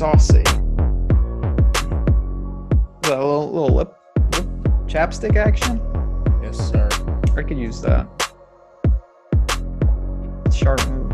saucy. A little lip chapstick action? Yes, sir. I could use that. Sharp move.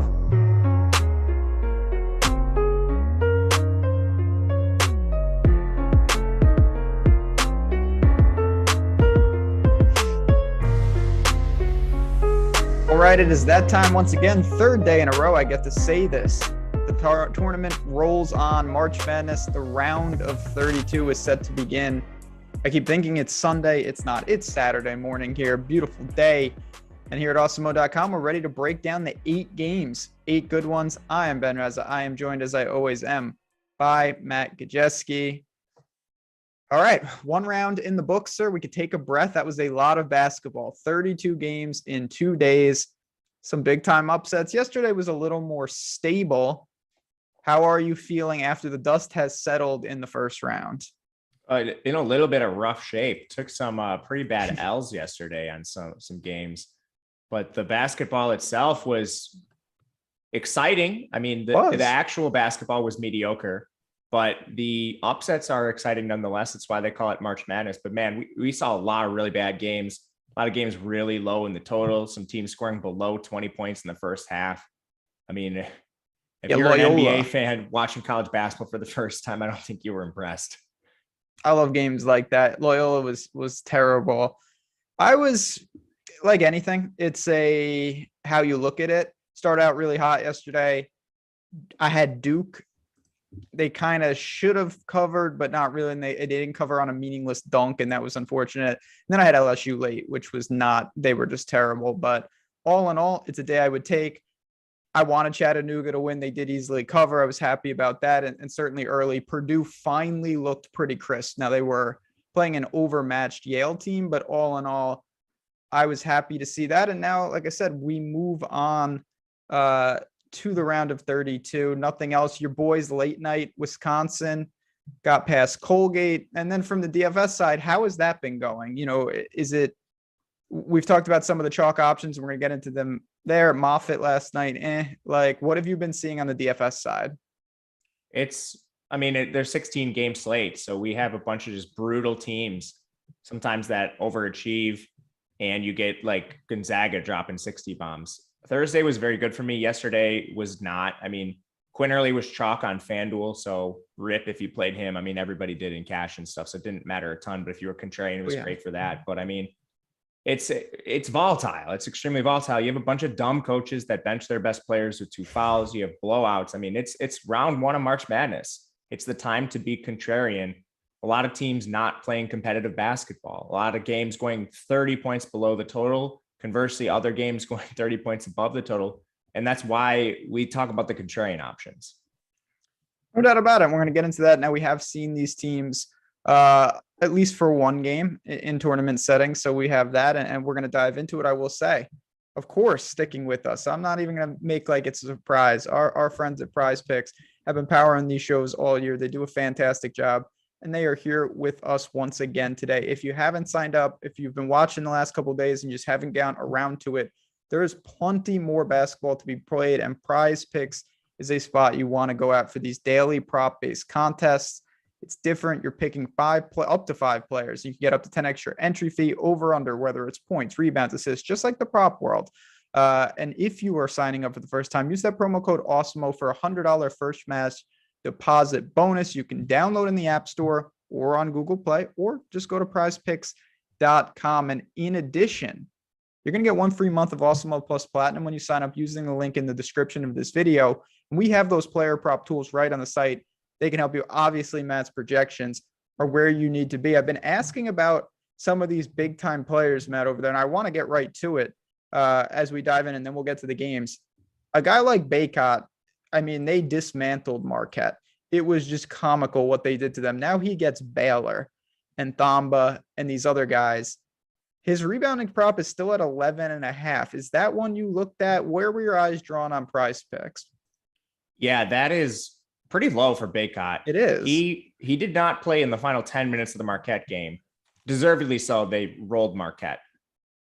All right, it is that time once again. Third day in a row, I get to say this. The tournament rolls on. March Madness, the round of 32 is set to begin. I keep thinking it's Sunday. It's not. It's Saturday morning here. Beautiful day. And here at Awesemo.com, we're ready to break down the 8 games, 8 good ones. I am Ben Rasa. I am joined, as I always am, by Matt Gajewski. All right, one round in the books, sir. We could take a breath. That was a lot of basketball. 32 games in 2 days. Some big-time upsets. Yesterday was a little more stable. How are you feeling after the dust has settled in the first round? In a little bit of rough shape. Took some pretty bad L's yesterday on some games, but the basketball itself was exciting. I mean, the actual basketball was mediocre, but the upsets are exciting nonetheless. That's why they call it March Madness. But man, we saw a lot of really bad games. A lot of games really low in the total. Some teams scoring below 20 points in the first half. I mean, if you're an NBA fan watching college basketball for the first time, I don't think you were impressed. I love games like that. Loyola was terrible. I was like anything. It's how you look at it. Start out really hot yesterday. I had Duke. They kind of should have covered, but not really. And they didn't cover on a meaningless dunk, and that was unfortunate. And then I had LSU late, which was not. They were just terrible. But all in all, it's a day I would take. I wanted Chattanooga to win. They did easily cover. I was happy about that. And certainly early, Purdue finally looked pretty crisp. Now, they were playing an overmatched Yale team, but all in all, I was happy to see that. And now, like I said, we move on to the round of 32. Nothing else. Your boys late night, Wisconsin, got past Colgate. And then from the DFS side, how has that been going? You know, we've talked about some of the chalk options, and we're going to get into them there. Moffitt last night. What have you been seeing on the DFS side? There's 16 game slate. So we have a bunch of just brutal teams, sometimes that overachieve, and you get like Gonzaga dropping 60 bombs. Thursday was very good for me. Yesterday was not. I mean, Quinn was chalk on FanDuel. So rip if you played him. I mean, everybody did in cash and stuff. So it didn't matter a ton, but if you were contrarian, it was great for that. But I mean, it's volatile. It's extremely volatile. You have a bunch of dumb coaches that bench their best players with 2 fouls. You have blowouts. I mean, it's round 1 of March Madness. It's the time to be contrarian. A lot of teams not playing competitive basketball. A lot of games going 30 points below the total. Conversely, other games going 30 points above the total. And that's why we talk about the contrarian options. No doubt about it. We're going to get into that. Now, we have seen these teams at least for one game in tournament settings. So we have that, and we're going to dive into it. I will say, of course, sticking with us. I'm not even going to make like it's a surprise. Our friends at PrizePicks have been powering these shows all year. They do a fantastic job, and they are here with us once again today. If you haven't signed up, if you've been watching the last couple of days and just haven't gotten around to it, there is plenty more basketball to be played, and PrizePicks is a spot you want to go at for these daily prop-based contests. It's different. You're picking up to 5 players. You can get up to 10 extra entry fee, over under, whether it's points, rebounds, assists, just like the prop world. And if you are signing up for the first time, use that promo code Awesemo for $100 first match deposit bonus. You can download in the App Store or on Google Play, or just go to prizepicks.com. And in addition, you're going to get 1 free month of Awesemo Plus Platinum when you sign up using the link in the description of this video. And we have those player prop tools right on the site. They can help you. Obviously, Matt's projections are where you need to be. I've been asking about some of these big time players, Matt, over there, and I want to get right to it as we dive in, and then we'll get to the games. A guy like Baycott, I mean, they dismantled Marquette. It was just comical what they did to them. Now he gets Baylor and Thamba and these other guys. His rebounding prop is still at 11.5. Is that one you looked at? Where were your eyes drawn on PrizePicks? Yeah, that is pretty low for Baycott. It is. He did not play in the final 10 minutes of the Marquette game. Deservedly so. They rolled Marquette.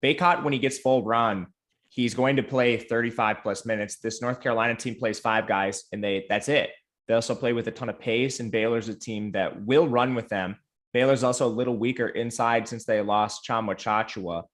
Baycott, when he gets full run, he's going to play 35 plus minutes. This North Carolina team plays 5 guys, and that's it. They also play with a ton of pace, and Baylor's a team that will run with them. Baylor's also a little weaker inside since they lost Tchamwa Tchatchoua.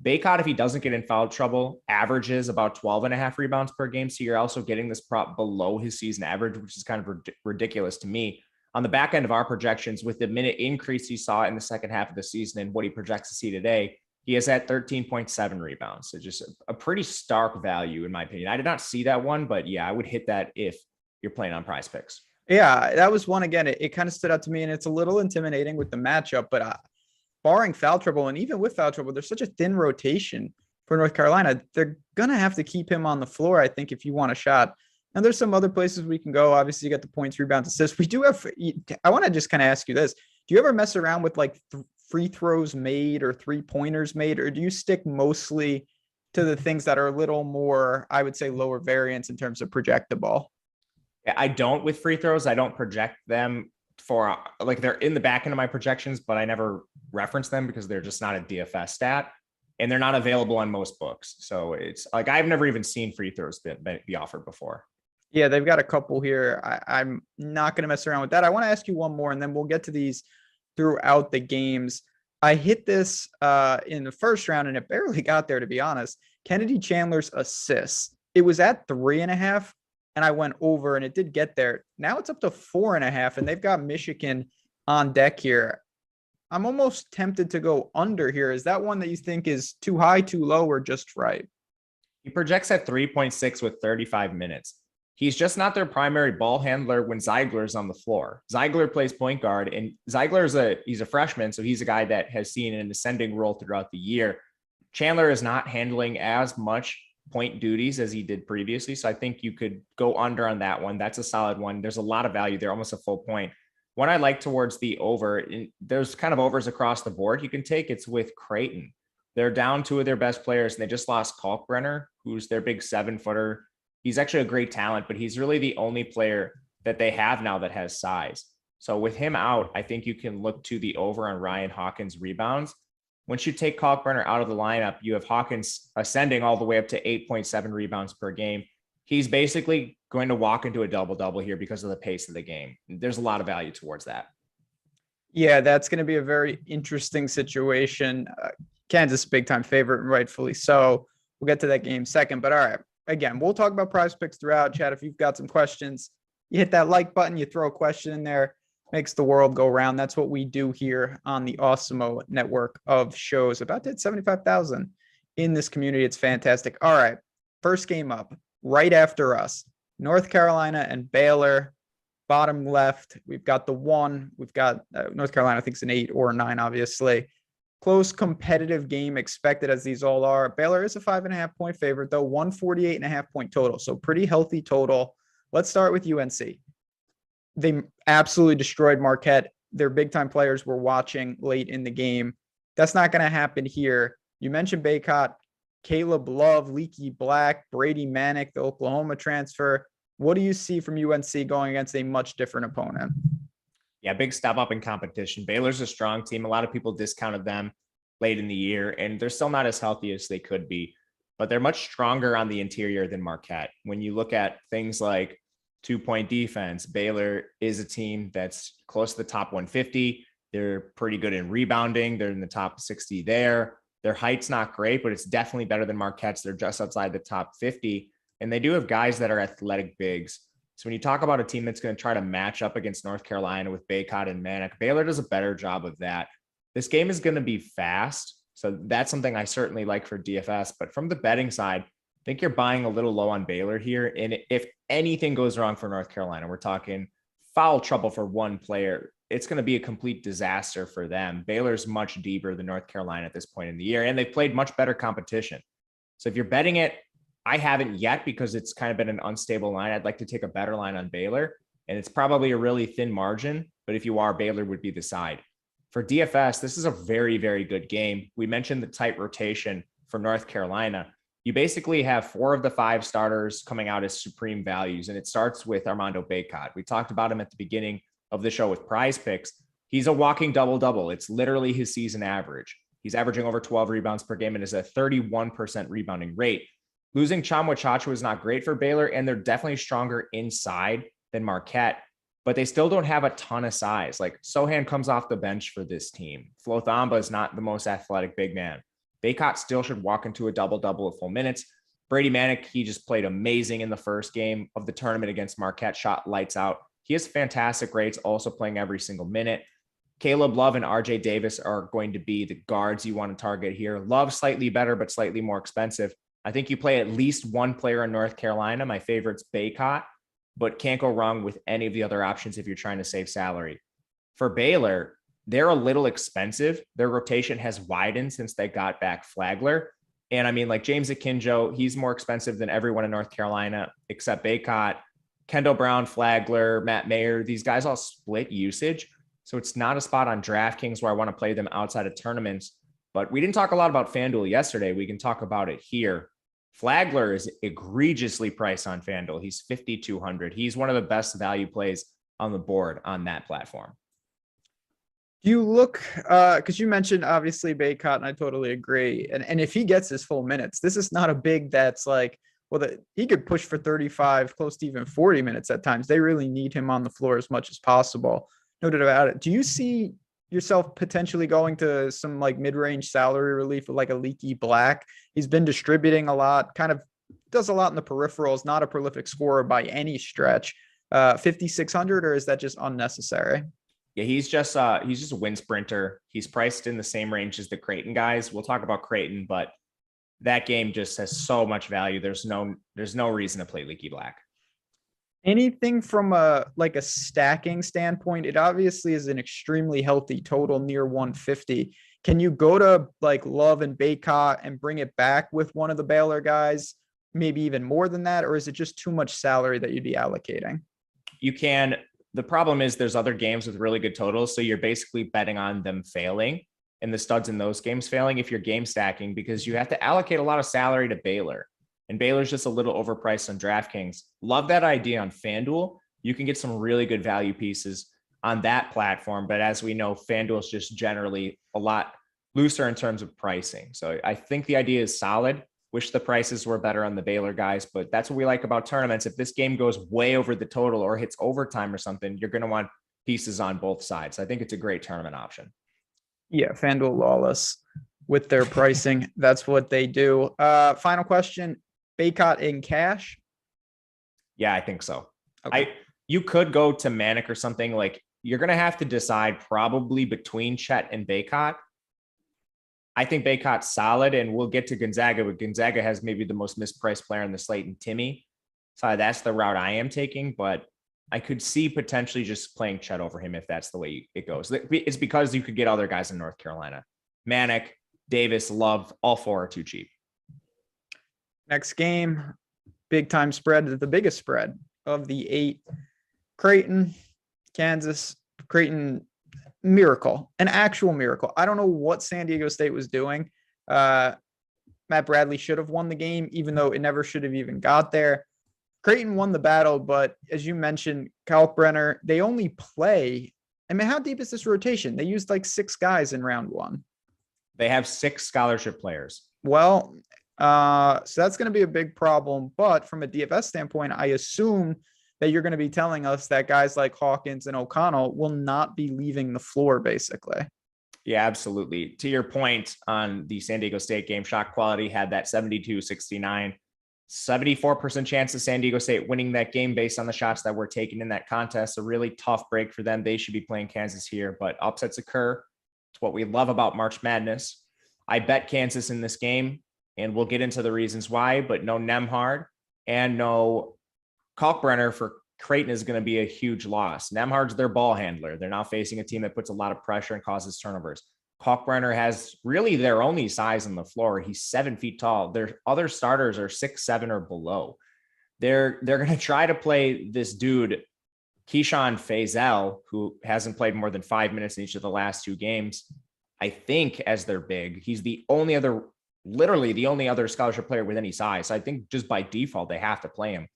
Bacot, if he doesn't get in foul trouble, averages about 12.5 rebounds per game. So you're also getting this prop below his season average, which is kind of ridiculous to me. On the back end of our projections, with the minute increase he saw in the second half of the season and what he projects to see today, he is at 13.7 rebounds. So just a pretty stark value, in my opinion. I did not see that one, but yeah, I would hit that if you're playing on PrizePicks. Yeah, that was one again. It kind of stood out to me, and it's a little intimidating with the matchup, but barring foul trouble, and even with foul trouble, there's such a thin rotation for North Carolina. They're going to have to keep him on the floor, I think, if you want a shot. Now, there's some other places we can go. Obviously, you got the points, rebounds, assists. We do have, I want to just kind of ask you this. Do you ever mess around with like free throws made or 3-pointers made, or do you stick mostly to the things that are a little more, I would say, lower variance in terms of projectable? I don't with free throws. I don't project them for like they're in the back end of my projections, but I never reference them because they're just not a DFS stat and they're not available on most books. So it's like, I've never even seen free throws be offered before. Yeah, they've got a couple here. I'm not going to mess around with that. I want to ask you one more, and then we'll get to these throughout the games. I hit this in the first round, and it barely got there, to be honest. Kennedy Chandler's assists. It was at 3.5. And I went over, and it did get there. Now it's up to 4.5, and they've got Michigan on deck here. I'm almost tempted to go under here. Is that one that you think is too high, too low, or just right? He projects at 3.6 with 35 minutes. He's just not their primary ball handler when Zeigler's on the floor. Zeigler plays point guard, and he's a freshman, so he's a guy that has seen an ascending role throughout the year. Chandler is not handling as much point duties as he did previously. So I think you could go under on that one. That's a solid one. There's a lot of value there, almost a full point. One I like towards the over, there's kind of overs across the board you can take. It's with Creighton. They're down 2 of their best players, and they just lost Kalkbrenner, who's their big 7-footer. He's actually a great talent, but he's really the only player that they have now that has size. So with him out, I think you can look to the over on Ryan Hawkins' rebounds. Once you take Kalkbrenner out of the lineup, you have Hawkins ascending all the way up to 8.7 rebounds per game. He's basically going to walk into a double-double here because of the pace of the game. There's a lot of value towards that. Yeah, that's going to be a very interesting situation. Kansas big-time favorite, rightfully so. We'll get to that game second. But all right, again, we'll talk about PrizePicks throughout. Chad, if you've got some questions, you hit that like button, you throw a question in there. Makes the world go round. That's what we do here on the Awesemo network of shows. About to hit 75,000 in this community. It's fantastic. All right. First game up right after us, North Carolina and Baylor. Bottom left, we've got the 1. We've got North Carolina, I think it's an 8 or a 9, obviously. Close competitive game expected as these all are. Baylor is a 5.5 point favorite, though 148.5 point total. So pretty healthy total. Let's start with UNC. They absolutely destroyed Marquette. Their big-time players were watching late in the game. That's not going to happen here. You mentioned Bacot, Caleb Love, Leaky Black, Brady Manick, the Oklahoma transfer. What do you see from UNC going against a much different opponent? Yeah, big step up in competition. Baylor's a strong team. A lot of people discounted them late in the year, and they're still not as healthy as they could be, but they're much stronger on the interior than Marquette. When you look at things like 2-point defense, Baylor is a team that's close to the top 150. They're pretty good in rebounding. They're in the top 60 there. Their height's not great, but it's definitely better than Marquette's. They're just outside the top 50. And they do have guys that are athletic bigs. So when you talk about a team that's going to try to match up against North Carolina with Bacot and Manick, Baylor does a better job of that. This game is going to be fast. So that's something I certainly like for DFS. But from the betting side, I think you're buying a little low on Baylor here. And if anything goes wrong for North Carolina, we're talking foul trouble for one player, it's going to be a complete disaster for them. Baylor's much deeper than North Carolina at this point in the year, and they've played much better competition. So if you're betting it, I haven't yet because it's kind of been an unstable line. I'd like to take a better line on Baylor, and it's probably a really thin margin, but if you are, Baylor would be the side. For DFS, this is a very, very good game. We mentioned the tight rotation for North Carolina. You basically have 4 of the 5 starters coming out as supreme values, and it starts with Armando Bacot. We talked about him at the beginning of the show with PrizePicks. He's a walking double-double. It's literally his season average. He's averaging over 12 rebounds per game and is a 31% rebounding rate. Losing Tchamwa Tchatchoua is not great for Baylor, and they're definitely stronger inside than Marquette, but they still don't have a ton of size. Like Sohan comes off the bench for this team. Flo Thamba is not the most athletic big man. Baycott still should walk into a double-double at full minutes. Brady Manick, he just played amazing in the first game of the tournament against Marquette, shot lights out. He has fantastic rates, also playing every single minute. Caleb Love and RJ Davis are going to be the guards you want to target here. Love slightly better, but slightly more expensive. I think you play at least one player in North Carolina. My favorite's Baycott, but can't go wrong with any of the other options if you're trying to save salary. For Baylor, they're a little expensive. Their rotation has widened since they got back Flagler. And I mean, like James Akinjo, he's more expensive than everyone in North Carolina except Baycott. Kendall Brown, Flagler, Matt Mayer, these guys all split usage. So it's not a spot on DraftKings where I want to play them outside of tournaments. But we didn't talk a lot about FanDuel yesterday. We can talk about it here. Flagler is egregiously priced on FanDuel. He's 5,200. He's one of the best value plays on the board on that platform. You look, because you mentioned obviously Baycott, and I totally agree. And if he gets his full minutes, this is not a big that's like, well, he could push for 35, close to even 40 minutes at times. They really need him on the floor as much as possible. No doubt about it. Do you see yourself potentially going to some like mid-range salary relief with like a Leaky Black? He's been distributing a lot, kind of does a lot in the peripherals, not a prolific scorer by any stretch. 5,600, or is that just unnecessary? Yeah, he's just a wind sprinter. He's priced in the same range as the Creighton guys. We'll talk about Creighton, but that game just has so much value. There's no reason to play Leaky Black. Anything from a stacking standpoint, it obviously is an extremely healthy total near 150. Can you go to like Love and Baycott and bring it back with one of the Baylor guys, maybe even more than that? Or is it just too much salary that you'd be allocating? You can. The problem is there's other games with really good totals. So you're basically betting on them failing and the studs in those games failing if you're game stacking, because you have to allocate a lot of salary to Baylor. And Baylor's just a little overpriced on DraftKings. Love that idea on FanDuel. You can get some really good value pieces on that platform. But as we know, FanDuel is just generally a lot looser in terms of pricing. So I think the idea is solid. Wish the prices were better on the Baylor guys, but that's what we like about tournaments. If this game goes way over the total or hits overtime or something, you're going to want pieces on both sides. I think it's a great tournament option. Yeah, FanDuel lawless with their pricing. That's what they do. Final question. Baycott in cash? Yeah, I think so. Okay. You could go to Manic or something. Like you're going to have to decide probably between Chet and Baycott. I think Baycott's solid, and we'll get to Gonzaga, but Gonzaga has maybe the most mispriced player in the slate in Timmy. So that's the route I am taking, but I could see potentially just playing Chet over him if that's the way it goes. It's because you could get other guys in North Carolina. Manic, Davis, Love, all four are too cheap. Next game, big time spread, the biggest spread of the 8. Creighton, Kansas, Creighton, miracle, an actual miracle. I don't know what San Diego State was doing. Matt Bradley should have won the game, even though it never should have even got there. Creighton won the battle, but as you mentioned, Kalkbrenner, they only play. I mean, how deep is this rotation? They used like 6 guys in round 1. They have 6 scholarship players. Well, so that's going to be a big problem. But from a DFS standpoint, I assume that you're going to be telling us that guys like Hawkins and O'Connell will not be leaving the floor, basically. Yeah, absolutely. To your point on the San Diego State game, shot quality had that 72-69, 74% chance of San Diego State winning that game based on the shots that were taken in that contest. A really tough break for them. They should be playing Kansas here, but upsets occur. It's what we love about March Madness. I bet Kansas in this game, and we'll get into the reasons why, but no Nembhard and no Kalkbrenner for Creighton is going to be a huge loss. Nembhard's their ball handler. They're now facing a team that puts a lot of pressure and causes turnovers. Kalkbrenner has really their only size on the floor. He's 7 feet tall. Their other starters are 6'7" or below. They're going to try to play this dude, Keyshawn Faisal, who hasn't played more than 5 minutes in each of the last 2 games, I think, as their big. He's literally the only other scholarship player with any size. So I think just by default, they have to play him.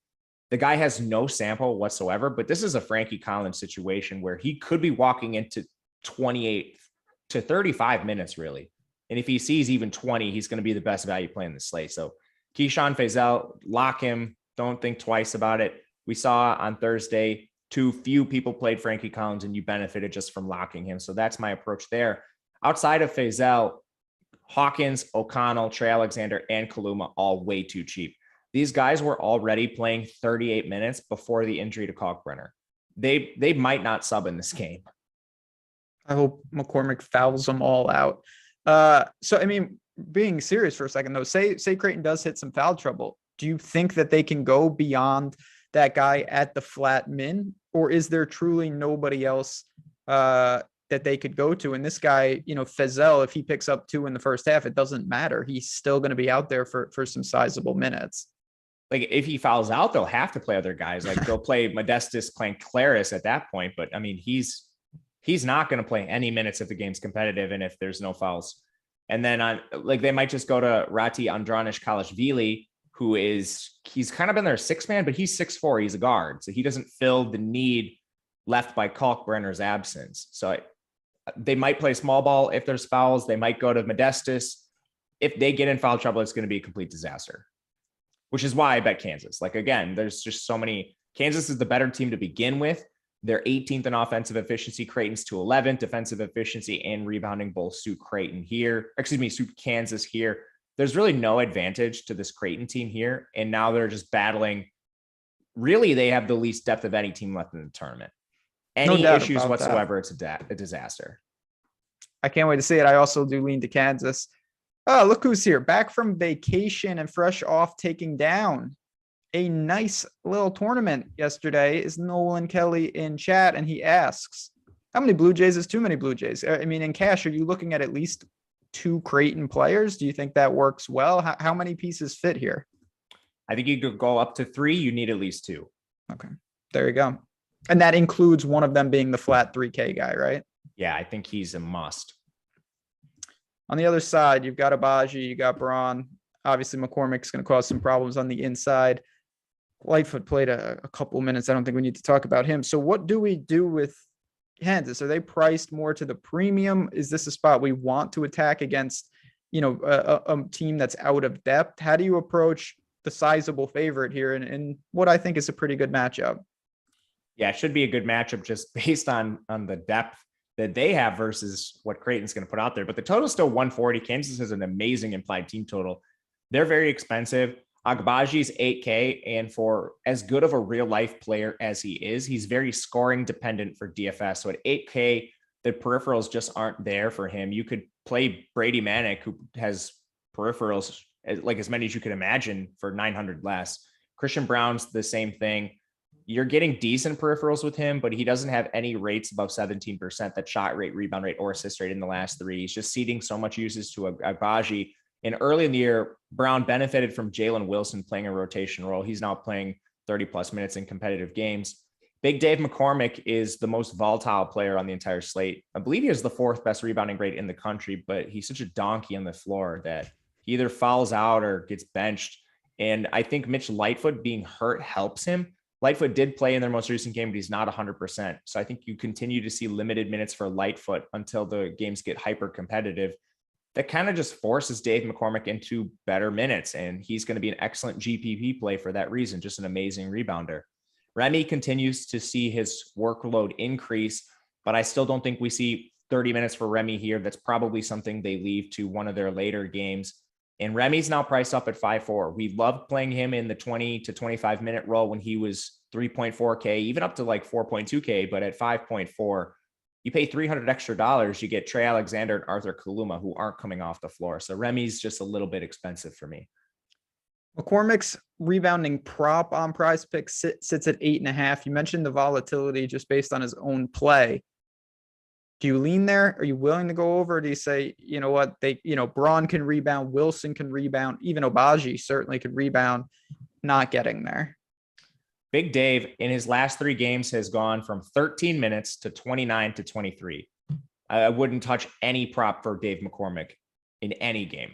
The guy has no sample whatsoever, but this is a Frankie Collins situation where he could be walking into 28 to 35 minutes, really. And if he sees even 20, he's going to be the best value play in the slate. So Keyshawn Faisal, lock him. Don't think twice about it. We saw on Thursday, too few people played Frankie Collins, and you benefited just from locking him. So that's my approach there. Outside of Faisal, Hawkins, O'Connell, Trey Alexander, and Kaluma all way too cheap. These guys were already playing 38 minutes before the injury to Kalkbrenner. They might not sub in this game. I hope McCormick fouls them all out. So, I mean, being serious for a second, though, say Creighton does hit some foul trouble. Do you think that they can go beyond that guy at the flat min, or is there truly nobody else that they could go to? And this guy, Faisal, if he picks up 2 in the first half, it doesn't matter. He's still going to be out there for some sizable minutes. Like if he fouls out, they'll have to play other guys. Like they'll play Modestus playing Claris at that point. But I mean, he's not going to play any minutes if the game's competitive and if there's no fouls. And then they might just go to Rati Andranish Kalashvili, he's kind of been their 6th man, but he's 6'4". He's a guard. So he doesn't fill the need left by Kalkbrenner's absence. So they might play small ball if there's fouls. They might go to Modestus. If they get in foul trouble, it's going to be a complete disaster, which is why I bet Kansas. Like, again, there's just so many. Kansas is the better team to begin with. They're 18th in offensive efficiency. Creighton's to 11th. Defensive efficiency and rebounding both suit Kansas here. There's really no advantage to this Creighton team here. And now they're just battling. Really, they have the least depth of any team left in the tournament. Any issues whatsoever, it's a disaster. I can't wait to see it. I also do lean to Kansas. Oh, look who's here. Back from vacation and fresh off taking down a nice little tournament yesterday is Nolan Kelly in chat. And he asks, how many Blue Jays is too many Blue Jays? I mean, in cash, are you looking at least 2 Creighton players? Do you think that works well? How many pieces fit here? I think you could go up to 3. You need at least 2. Okay, there you go. And that includes one of them being the flat 3K guy, right? Yeah, I think he's a must. On the other side, you've got Abaji, you got Braun. Obviously, McCormick's going to cause some problems on the inside. Lightfoot played a couple minutes. I don't think we need to talk about him. So what do we do with Kansas? Are they priced more to the premium? Is this a spot we want to attack against, a team that's out of depth? How do you approach the sizable favorite here and what I think is a pretty good matchup? Yeah, it should be a good matchup just based on the depth that they have versus what Creighton's going to put out there. But the total is still 140. Kansas has an amazing implied team total. They're very expensive. Agbaji's 8K, and for as good of a real life player as he is, he's very scoring dependent for DFS. So at 8K, the peripherals just aren't there for him. You could play Brady Manick, who has peripherals like as many as you could imagine for 900 less. Christian Brown's the same thing. You're getting decent peripherals with him, but he doesn't have any rates above 17%, that shot rate, rebound rate, or assist rate in the last 3. He's just ceding so much usage to Agbaji. And early in the year, Brown benefited from Jalen Wilson playing a rotation role. He's now playing 30 plus minutes in competitive games. Big Dave McCormick is the most volatile player on the entire slate. I believe he has the 4th best rebounding rate in the country, but he's such a donkey on the floor that he either fouls out or gets benched. And I think Mitch Lightfoot being hurt helps him. Lightfoot did play in their most recent game, but he's not 100%. So I think you continue to see limited minutes for Lightfoot until the games get hyper competitive. That kind of just forces Dave McCormick into better minutes, and he's going to be an excellent GPP play for that reason, just an amazing rebounder. Remy continues to see his workload increase, but I still don't think we see 30 minutes for Remy here. That's probably something they leave to one of their later games. And Remy's now priced up at 5.4. We loved playing him in the 20 to 25 minute role when he was 3.4K, even up to like 4.2K, but at 5.4, you pay $300 extra, you get Trey Alexander and Arthur Kaluma, who aren't coming off the floor. So Remy's just a little bit expensive for me. McCormick's rebounding prop on PrizePicks sits at 8.5. You mentioned the volatility just based on his own play. Do you lean there? Are you willing to go over? Or do you say, you know what, Braun can rebound, Wilson can rebound, even Abaji certainly could rebound, not getting there? Big Dave in his last 3 games has gone from 13 minutes to 29 to 23. I wouldn't touch any prop for Dave McCormick in any game.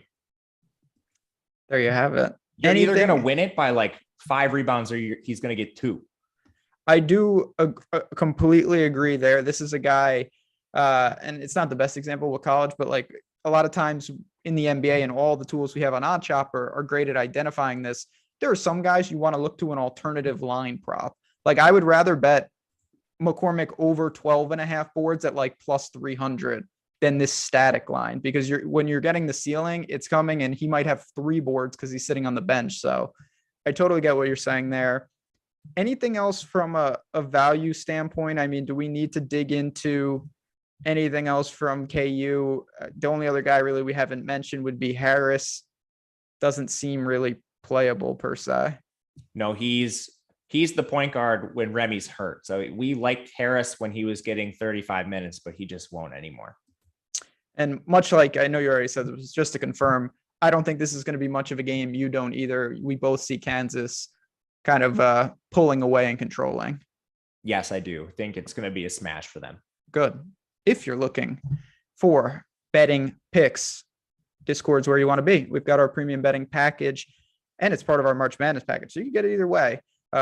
There you have it. You're either going to win it by like 5 rebounds or he's going to get 2. I do completely agree there. This is a guy, and it's not the best example with college, but like a lot of times in the NBA and all the tools we have on OddsShopper are great at identifying this. There are some guys you want to look to an alternative line prop. Like I would rather bet McCormick over 12.5 boards at like plus 300 than this static line, because when you're getting the ceiling, it's coming and he might have 3 boards because he's sitting on the bench. So I totally get what you're saying there. Anything else from a value standpoint? I mean, do we need to dig into anything else from KU? The only other guy really we haven't mentioned would be Harris. Doesn't seem really playable per se. No, he's the point guard when Remy's hurt. So we liked Harris when he was getting 35 minutes, but he just won't anymore. And much like I know you already said, it was just to confirm, I don't think this is going to be much of a game. You don't either. We both see Kansas kind of pulling away and controlling. Yes, I do think it's going to be a smash for them. Good. If you're looking for betting picks, Discord's where you want to be. We've got our premium betting package, and it's part of our March Madness package. So you can get it either way.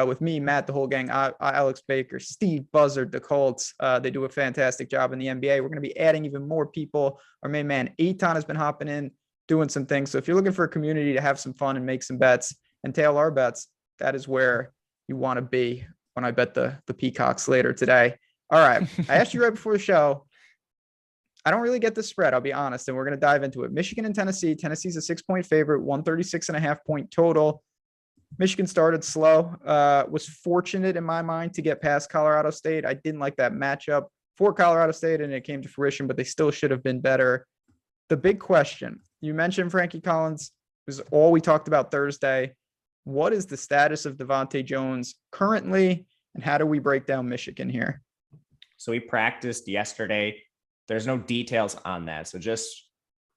With me, Matt, the whole gang, Alex Baker, Steve Buzzard, the Colts. They do a fantastic job in the NBA. We're going to be adding even more people. Our main man, Eitan, has been hopping in, doing some things. So if you're looking for a community to have some fun and make some bets and tail our bets, that is where you want to be when I bet the Peacocks later today. All right. I asked you right before the show. I don't really get the spread, I'll be honest, and we're going to dive into it. Michigan and Tennessee. Tennessee's a 6-point favorite, 136.5 point total. Michigan started slow, was fortunate in my mind to get past Colorado State. I didn't like that matchup for Colorado State, and it came to fruition, but they still should have been better. The big question, you mentioned Frankie Collins, was all we talked about Thursday. What is the status of Devontae Jones currently, and how do we break down Michigan here? So he practiced yesterday. There's no details on that. So just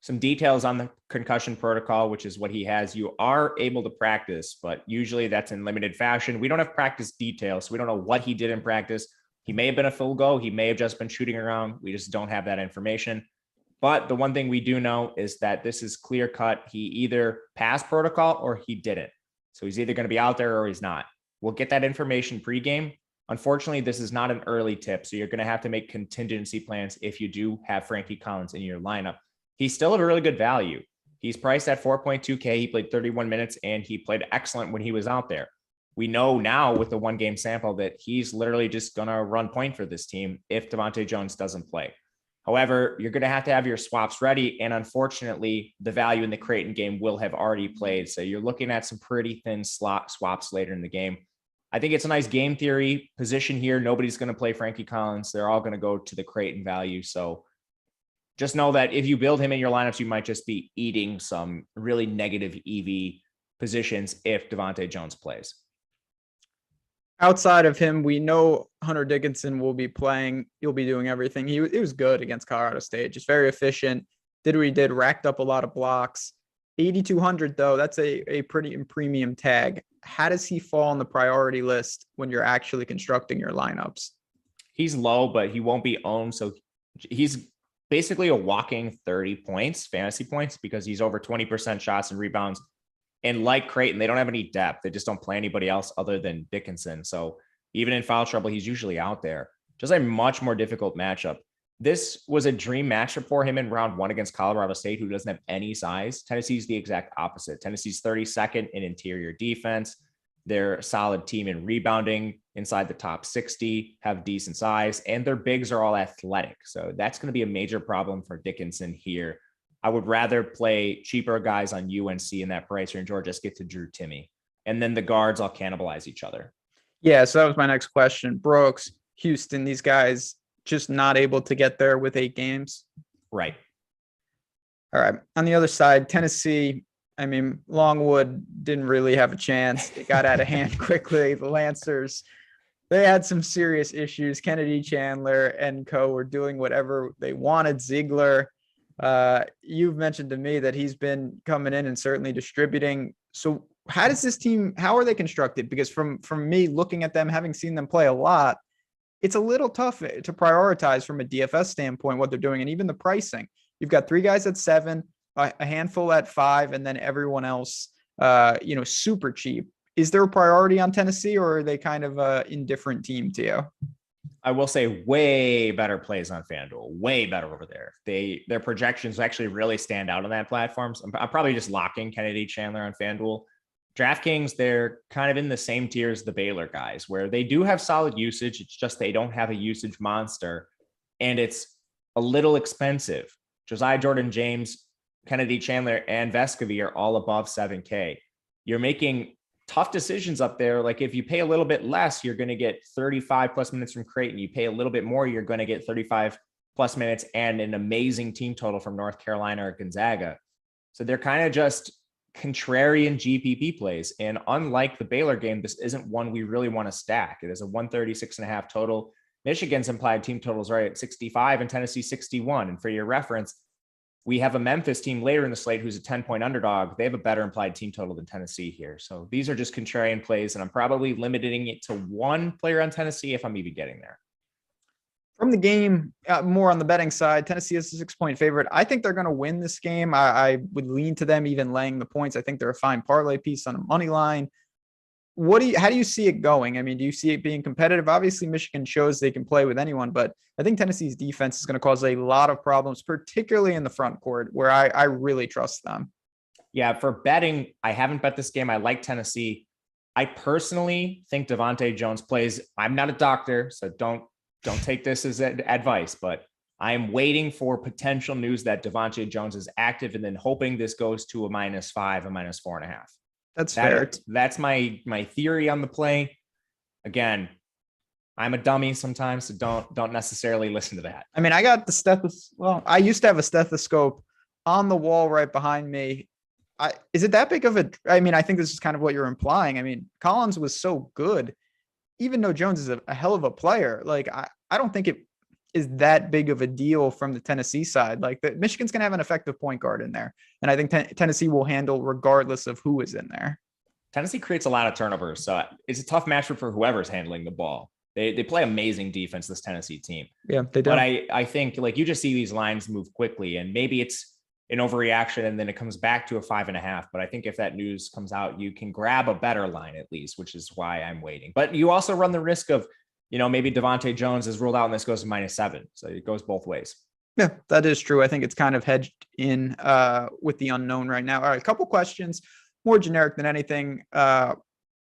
some details on the concussion protocol, which is what he has. You are able to practice, but usually that's in limited fashion. We don't have practice details, so we don't know what he did in practice. He may have been a full go. He may have just been shooting around. We just don't have that information. But the one thing we do know is that this is clear cut. He either passed protocol or he didn't. So he's either going to be out there or he's not. We'll get that information pregame. Unfortunately, this is not an early tip, so you're going to have to make contingency plans if you do have Frankie Collins in your lineup. He's still a really good value. He's priced at 4.2K. He played 31 minutes and he played excellent when he was out there. We know now with the 1-game sample that he's literally just going to run point for this team if Devontae Jones doesn't play. However, you're going to have your swaps ready. And unfortunately, the value in the Creighton game will have already played. So you're looking at some pretty thin slot swaps later in the game. I think it's a nice game theory position here. Nobody's going to play Frankie Collins. They're all going to go to the Creighton value. So just know that if you build him in your lineups, you might just be eating some really negative EV positions if Devontae Jones plays. Outside of him, we know Hunter Dickinson will be playing. He'll be doing everything. He was good against Colorado State, just very efficient. Did what he did, racked up a lot of blocks. 8,200 though, that's a pretty premium tag. How does he fall on the priority list when you're actually constructing your lineups? He's low, but he won't be owned. So he's basically a walking 30 points, fantasy points, because he's over 20% shots and rebounds. And like Creighton, they don't have any depth. They just don't play anybody else other than Dickinson. So even in foul trouble, he's usually out there. Just a much more difficult matchup. This was a dream matchup for him in round 1 against Colorado State, who doesn't have any size. Tennessee's the exact opposite. Tennessee's 32nd in interior defense. They're a solid team in rebounding, inside the top 60, have decent size, and their bigs are all athletic. So that's going to be a major problem for Dickinson here. I would rather play cheaper guys on UNC in that price range or just get to Drew Timme. And then the guards all cannibalize each other. Yeah, so that was my next question. Brooks, Houston, these guys just not able to get there with 8 games. Right. All right. On the other side, Tennessee, I mean, Longwood didn't really have a chance. It got out of hand quickly. The Lancers, they had some serious issues. Kennedy Chandler and co were doing whatever they wanted. Ziegler, you've mentioned to me that he's been coming in and certainly distributing. So how does this team, how are they constructed? Because from me looking at them, having seen them play a lot, it's a little tough to prioritize from a DFS standpoint what they're doing, and even the pricing. You've got 3 guys at 7, a handful at 5, and then everyone else, super cheap. Is there a priority on Tennessee, or are they kind of an indifferent team to you? I will say way better plays on FanDuel, way better over there. Their projections actually really stand out on that platform. So I'm probably just locking Kennedy Chandler on FanDuel. DraftKings, they're kind of in the same tier as the Baylor guys, where they do have solid usage. It's just they don't have a usage monster, and it's a little expensive. Josiah Jordan-James, Kennedy Chandler, and Vescovy are all above 7K. You're making tough decisions up there. Like if you pay a little bit less, you're going to get 35 plus minutes from Creighton. You pay a little bit more, you're going to get 35 plus minutes and an amazing team total from North Carolina or Gonzaga. So they're kind of just contrarian GPP plays. And unlike the Baylor game, this isn't one we really want to stack. It is a 136.5 total. Michigan's implied team totals right at 65 and Tennessee 61. And for your reference, we have a Memphis team later in the slate who's a 10-point underdog. They have a better implied team total than Tennessee here. So these are just contrarian plays, and I'm probably limiting it to one player on Tennessee if I'm even getting there. From the game, more on the betting side, Tennessee is a 6-point favorite. I think they're going to win this game. I would lean to them even laying the points. I think they're a fine parlay piece on a money line. How do you see it going? I mean, do you see it being competitive? Obviously, Michigan shows they can play with anyone, but I think Tennessee's defense is going to cause a lot of problems, particularly in the front court, where I really trust them. Yeah, for betting, I haven't bet this game. I like Tennessee. I personally think Devontae Jones plays. I'm not a doctor, so don't take this as advice, but I am waiting for potential news that Devontae Jones is active and then hoping this goes to a -5, a -4.5. That's fair. That's my theory on the play. Again, I'm a dummy sometimes, so don't necessarily listen to that. I mean, I got the stethoscope. Well, I used to have a stethoscope on the wall right behind me. Is it that big of a? I mean, I think this is kind of what you're implying. I mean, Collins was so good, even though Jones is a hell of a player. Like I don't think it is that big of a deal from the Tennessee side. Like Michigan's going to have an effective point guard in there. And I think Tennessee will handle regardless of who is in there. Tennessee creates a lot of turnovers. So it's a tough matchup for whoever's handling the ball. They play amazing defense, this Tennessee team. Yeah, they do. But I think like you just see these lines move quickly and maybe it's an overreaction and then it comes back to a 5.5. But I think if that news comes out, you can grab a better line at least, which is why I'm waiting. But you also run the risk of, maybe Devontae Jones is ruled out and this goes to -7. So it goes both ways. Yeah, that is true. I think it's kind of hedged in with the unknown right now. All right, a couple questions, more generic than anything.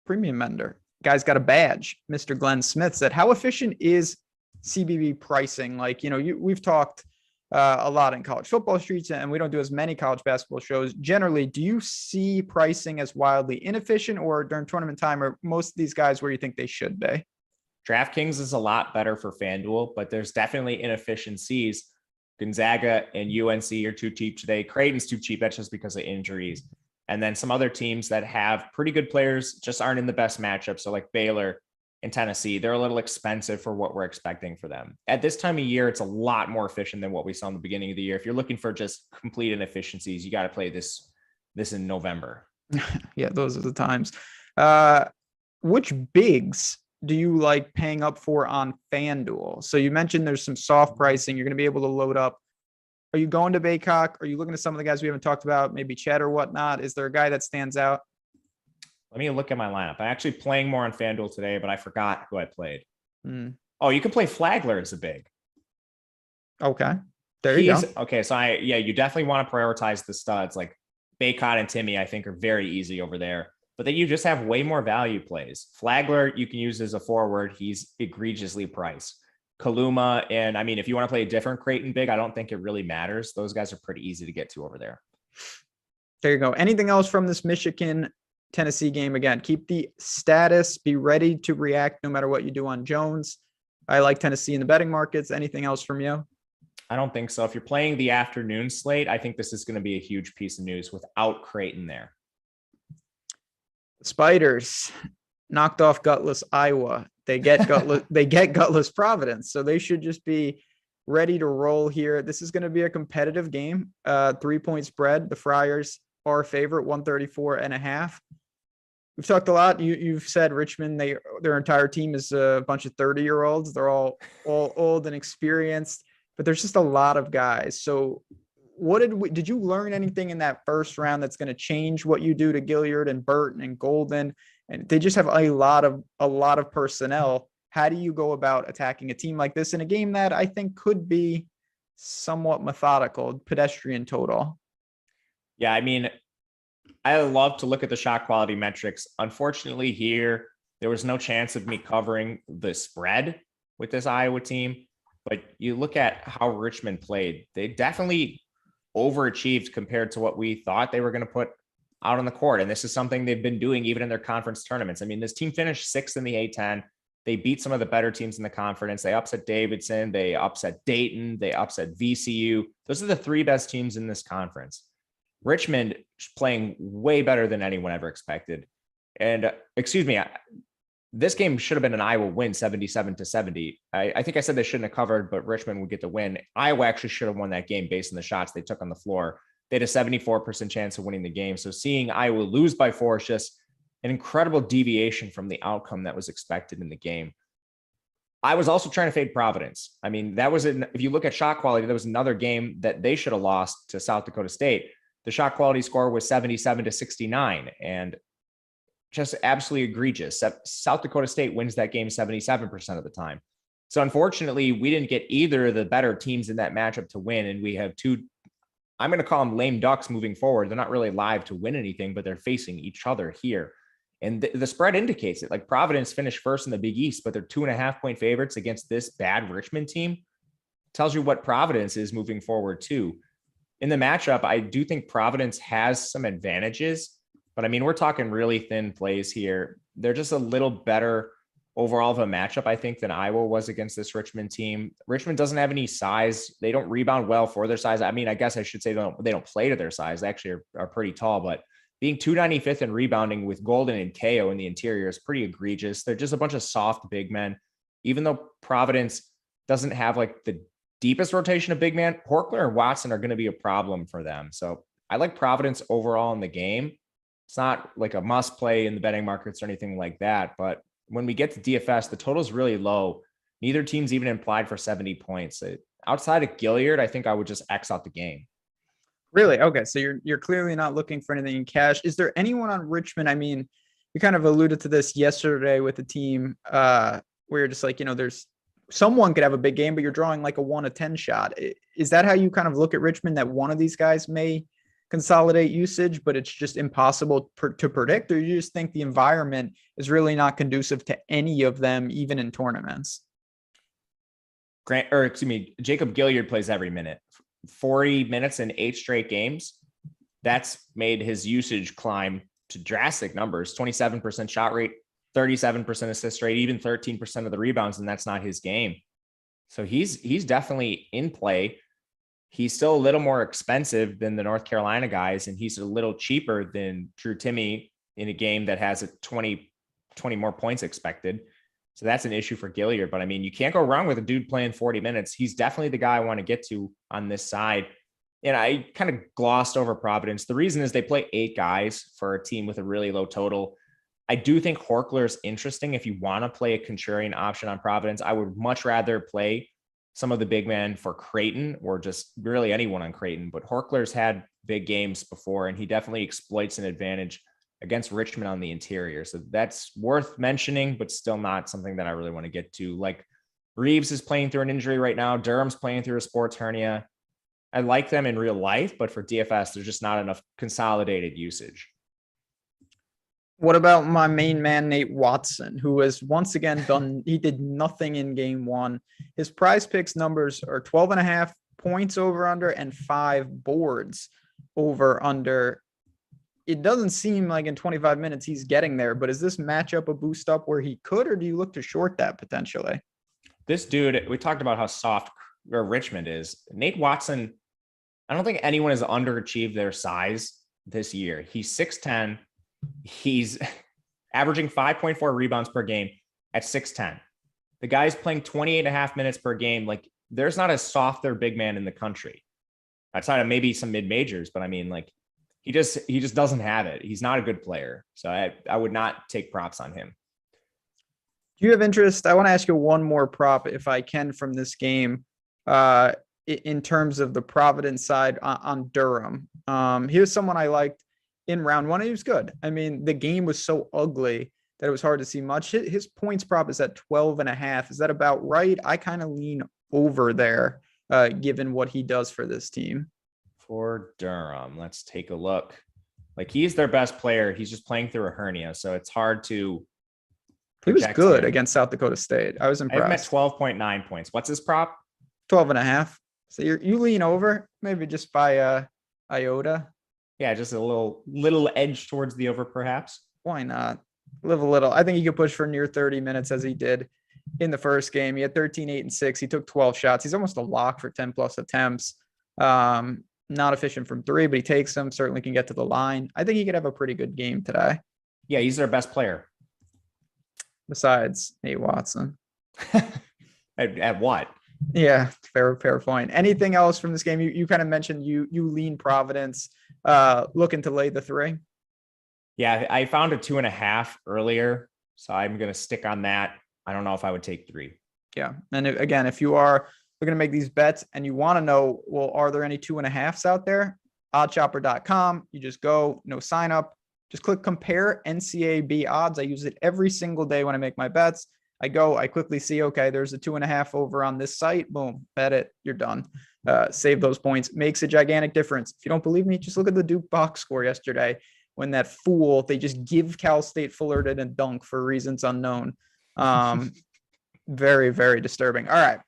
Premium Mender. Guy's got a badge. Mr. Glenn Smith said, how efficient is CBB pricing? Like, we've talked a lot in college football streets and we don't do as many college basketball shows. Generally, do you see pricing as wildly inefficient or during tournament time or most of these guys where you think they should be? DraftKings is a lot better for FanDuel, but there's definitely inefficiencies. Gonzaga and UNC are too cheap today. Creighton's too cheap. That's just because of injuries. And then some other teams that have pretty good players just aren't in the best matchup. So like Baylor and Tennessee, they're a little expensive for what we're expecting for them. At this time of year, it's a lot more efficient than what we saw in the beginning of the year. If you're looking for just complete inefficiencies, you got to play this in November. Yeah, those are the times. Which bigs do you like paying up for on FanDuel? So you mentioned there's some soft pricing. You're going to be able to load up. Are you going to Baycock? Are you looking at some of the guys we haven't talked about, maybe Chet or whatnot? Is there a guy that stands out? Let me look at my lineup. I'm actually playing more on FanDuel today, but I forgot who I played. Oh, you can play Flagler as a big. Okay. There you go. Okay. So you definitely want to prioritize the studs like Baycott and Timmy, I think are very easy over there. But then you just have way more value plays. Flagler, you can use as a forward. He's egregiously priced. Kaluma, and I mean, if you want to play a different Creighton big, I don't think it really matters. Those guys are pretty easy to get to over there. There you go. Anything else from this Michigan-Tennessee game? Again, keep the status. Be ready to react no matter what you do on Jones. I like Tennessee in the betting markets. Anything else from you? I don't think so. If you're playing the afternoon slate, I think this is going to be a huge piece of news without Creighton there. Spiders knocked off gutless Iowa. They get gutless Providence. So they should just be ready to roll here. This is going to be a competitive game. 3-point spread. The Friars are a favorite, 134.5. We've talked a lot. You've said Richmond, their entire team is a bunch of 30-year-olds. They're all old and experienced, but there's just a lot of guys. So did you learn anything in that first round that's going to change what you do to Gilliard and Burton and Golden? And they just have a lot of personnel. How do you go about attacking a team like this in a game that I think could be somewhat methodical, pedestrian total? Yeah, I mean, I love to look at the shot quality metrics. Unfortunately, here, there was no chance of me covering the spread with this Iowa team. But you look at how Richmond played, they definitely overachieved compared to what we thought they were going to put out on the court. And this is something they've been doing even in their conference tournaments. I mean, this team finished sixth in the A10. They beat some of the better teams in the conference. They upset Davidson. They upset Dayton. They upset VCU. Those are the three best teams in this conference. Richmond playing way better than anyone ever expected. And excuse me, this game should have been an Iowa win 77-70. I think I said they shouldn't have covered, but Richmond would get the win. Iowa actually should have won that game based on the shots they took on the floor. They had a 74% chance of winning the game. So seeing Iowa lose by 4 is just an incredible deviation from the outcome that was expected in the game. I was also trying to fade Providence. I mean, that was, if you look at shot quality, there was another game that they should have lost to South Dakota State. The shot quality score was 77-69 and just absolutely egregious. South Dakota State wins that game 77% of the time. So unfortunately, we didn't get either of the better teams in that matchup to win. And we have two, I'm going to call them lame ducks moving forward. They're not really live to win anything, but they're facing each other here. And the spread indicates it. Like Providence finished first in the Big East, but they're 2.5-point favorites against this bad Richmond team. Tells you what Providence is moving forward too. In the matchup, I do think Providence has some advantages, but I mean, we're talking really thin plays here. They're just a little better overall of a matchup, I think, than Iowa was against this Richmond team. Richmond doesn't have any size. They don't rebound well for their size. I mean, I guess I should say they don't play to their size. They actually are pretty tall, but being 295th in rebounding with Golden and KO in the interior is pretty egregious. They're just a bunch of soft big men. Even though Providence doesn't have like the deepest rotation of big man, Horkler and Watson are going to be a problem for them. So I like Providence overall in the game. It's not like a must play in the betting markets or anything like that. But when we get to DFS, the total is really low. Neither team's even implied for 70 points. Outside of Gilliard, I think I would just X out the game. Really? Okay. So you're clearly not looking for anything in cash. Is there anyone on Richmond? I mean, you kind of alluded to this yesterday with the team where you're just like, there's someone could have a big game, but you're drawing like a 1-10 shot. Is that how you kind of look at Richmond, that one of these guys may consolidate usage, but it's just impossible to predict? Or you just think the environment is really not conducive to any of them, even in tournaments? Jacob Gilliard plays every minute. 40 minutes in 8 straight games. That's made his usage climb to drastic numbers. 27% shot rate, 37% assist rate, even 13% of the rebounds, and that's not his game. So he's definitely in play. He's still a little more expensive than the North Carolina guys, and he's a little cheaper than Drew Timme in a game that has a 20 more points expected. So that's an issue for Gilliard. But I mean, you can't go wrong with a dude playing 40 minutes. He's definitely the guy I want to get to on this side. And I kind of glossed over Providence. The reason is they play 8 guys for a team with a really low total. I do think Horkler is interesting if you want to play a contrarian option on Providence. I would much rather play some of the big men for Creighton or just really anyone on Creighton. But Horkler's had big games before, and he definitely exploits an advantage against Richmond on the interior. So that's worth mentioning, but still not something that I really want to get to. Like Reeves is playing through an injury right now. Durham's playing through a sports hernia. I like them in real life, but for DFS, there's just not enough consolidated usage. What about my main man, Nate Watson, who has once again he did nothing in game 1. His PrizePicks numbers are 12.5 points over under and 5 boards over under. It doesn't seem like in 25 minutes he's getting there, but is this matchup a boost up where he could, or do you look to short that potentially? This dude, we talked about how soft Richmond is. Nate Watson, I don't think anyone has underachieved their size this year. He's 6'10". He's averaging 5.4 rebounds per game at 6'10". The guy's playing 28.5 minutes per game. Like, there's not a softer big man in the country outside of maybe some mid-majors, but I mean, like, he just doesn't have it. He's not a good player. So I would not take props on him. Do you have interest? I want to ask you one more prop, if I can, from this game, in terms of the Providence side on Durham. He was someone I liked in round 1. He was good. I mean, the game was so ugly that it was hard to see much. His points prop is at 12.5. Is that about right? I kind of lean over there, given what he does for this team. For Durham, let's take a look. Like he's their best player. He's just playing through a hernia. So it's hard to He was project good him. against South Dakota State. I was I have him at impressed. 12.9 points. What's his prop? 12.5. So you lean over, maybe just by iota. Yeah, just a little edge towards the over, perhaps. Why not? Live a little. I think he could push for near 30 minutes as he did in the first game. He had 13, 8, and 6. He took 12 shots. He's almost a lock for 10 plus attempts. Not efficient from 3, but he takes them. Certainly can get to the line. I think he could have a pretty good game today. Yeah, he's their best player. Besides Nate Watson. At what? Yeah, fair point. Anything else from this game? You kind of mentioned you lean Providence, looking to lay the 3. Yeah, I found a 2.5 earlier, so I'm going to stick on that. I don't know if I would take 3. Yeah. And again, if you are looking to make these bets and you want to know, well, are there any 2.5s out there? Oddchopper.com. You just go, no sign up, just click compare NCAAB odds. I use it every single day when I make my bets. I quickly see, okay, there's a 2.5 over on this site. Boom, bet it. You're done. Save those points. Makes a gigantic difference. If you don't believe me, just look at the Duke box score yesterday when that fool, they just give Cal State Fullerton a dunk for reasons unknown. Very, very disturbing. All right.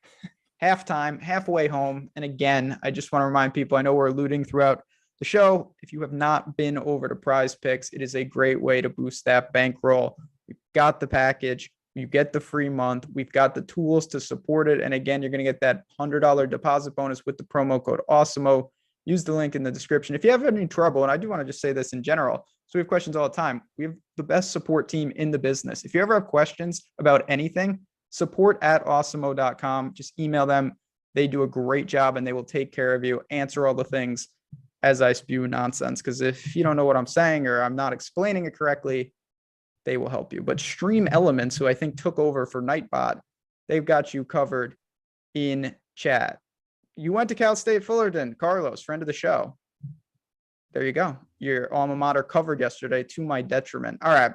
Halftime, halfway home. And again, I just want to remind people, I know we're alluding throughout the show. If you have not been over to PrizePicks, it is a great way to boost that bankroll. We've got the package. You get the free month. We've got the tools to support it. And again, you're going to get that $100 deposit bonus with the promo code Awesemo. Use the link in the description. If you have any trouble, and I do want to just say this in general, so we have questions all the time. We have the best support team in the business. If you ever have questions about anything, support@awesemo.com. Just email them. They do a great job and they will take care of you, answer all the things as I spew nonsense. Because if you don't know what I'm saying or I'm not explaining it correctly, they will help you. But Stream Elements, who I think took over for Nightbot, they've got you covered in chat. You went to Cal State Fullerton, Carlos, friend of the show. There you go. Your alma mater covered yesterday to my detriment. All right.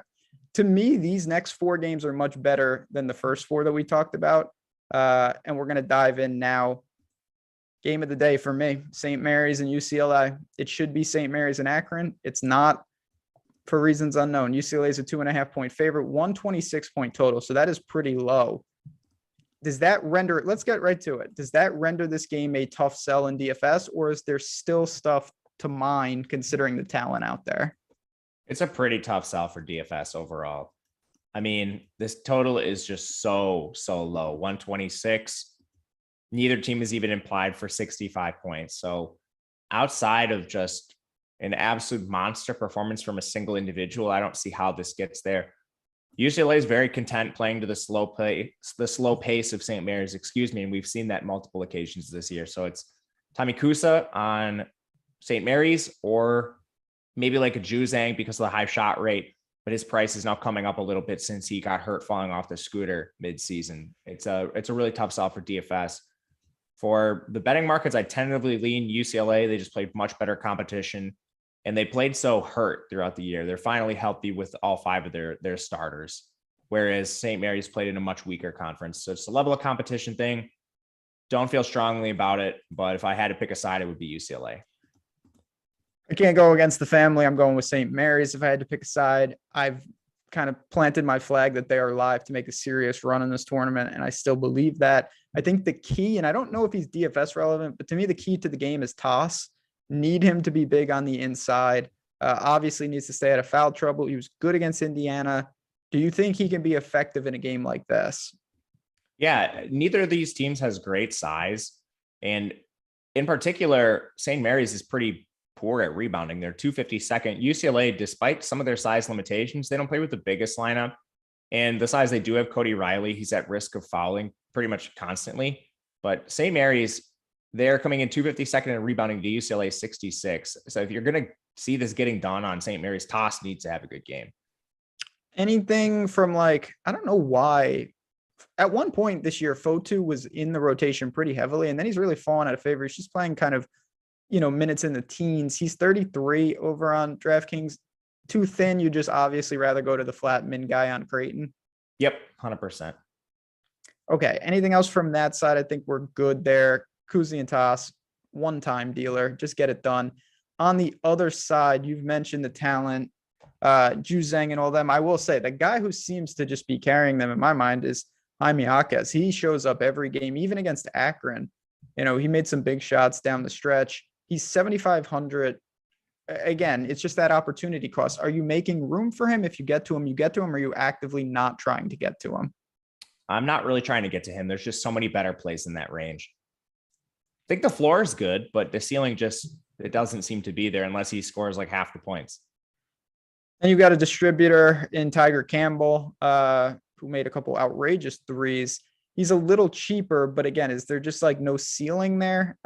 To me, these next 4 games are much better than the first 4 that we talked about. And we're going to dive in now. Game of the day for me, St. Mary's and UCLA. It should be St. Mary's and Akron. It's not, for reasons unknown. UCLA is a 2.5 point favorite, 126 point total. So that is pretty low. Does that render, let's get right to it. Does that render this game a tough sell in DFS, or is there still stuff to mine considering the talent out there? It's a pretty tough sell for DFS overall. I mean, this total is just so low. 126. Neither team is even implied for 65 points. So outside of just an absolute monster performance from a single individual, I don't see how this gets there. UCLA is very content playing to the slow pace of St. Mary's, and we've seen that multiple occasions this year. So it's Tommy Kusa on St. Mary's, or maybe like a Juzang because of the high shot rate, but his price is now coming up a little bit since he got hurt falling off the scooter mid-season. It's a really tough sell for DFS. For the betting markets, I tentatively lean UCLA. They just played much better competition, and they played so hurt throughout the year. They're finally healthy with all 5 of their starters, whereas St. Mary's played in a much weaker conference. So it's a level of competition thing. Don't feel strongly about it, but if I had to pick a side, it would be UCLA. I can't go against the family. I'm going with St. Mary's. If I had to pick a side, I've kind of planted my flag that they are live to make a serious run in this tournament, and I still believe that. I think the key, and I don't know if he's DFS relevant, but to me, the key to the game is toss. Need him to be big on the inside. Obviously needs to stay out of foul trouble. He was good against Indiana. Do you think he can be effective in a game like this? Yeah, neither of these teams has great size. And in particular, St. Mary's is pretty poor at rebounding. They're 252nd. UCLA, despite some of their size limitations, they don't play with the biggest lineup. And the size they do have, Cody Riley, he's at risk of fouling pretty much constantly. But St. Mary's, they're coming in 252nd and rebounding to UCLA 66. So if you're going to see this getting done on St. Mary's, Toss needs to have a good game. Anything from like, I don't know why. At one point this year, Fotu was in the rotation pretty heavily, and then he's really fallen out of favor. He's just playing kind of, minutes in the teens. He's 33 over on DraftKings. Too thin. You just obviously rather go to the flat min guy on Creighton. Yep, 100%. Okay. Anything else from that side? I think we're good there. Kuzi and Toss, one-time dealer. Just get it done. on the other side, you've mentioned the talent, Juzang and all them. I will say the guy who seems to just be carrying them in my mind is Jaime Jaquez. He shows up every game, even against Akron. You know, he made some big shots down the stretch. He's 7,500. Again, it's just that opportunity cost. Are you making room for him? If you get to him, you get to him. Or are you actively not trying to get to him? I'm not really trying to get to him. There's just so many better plays in that range. I think the floor is good, but the ceiling it doesn't seem to be there unless he scores like half the points. And you've got a distributor in Tiger Campbell, who made a couple outrageous threes. He's a little cheaper, but again, is there just like no ceiling there?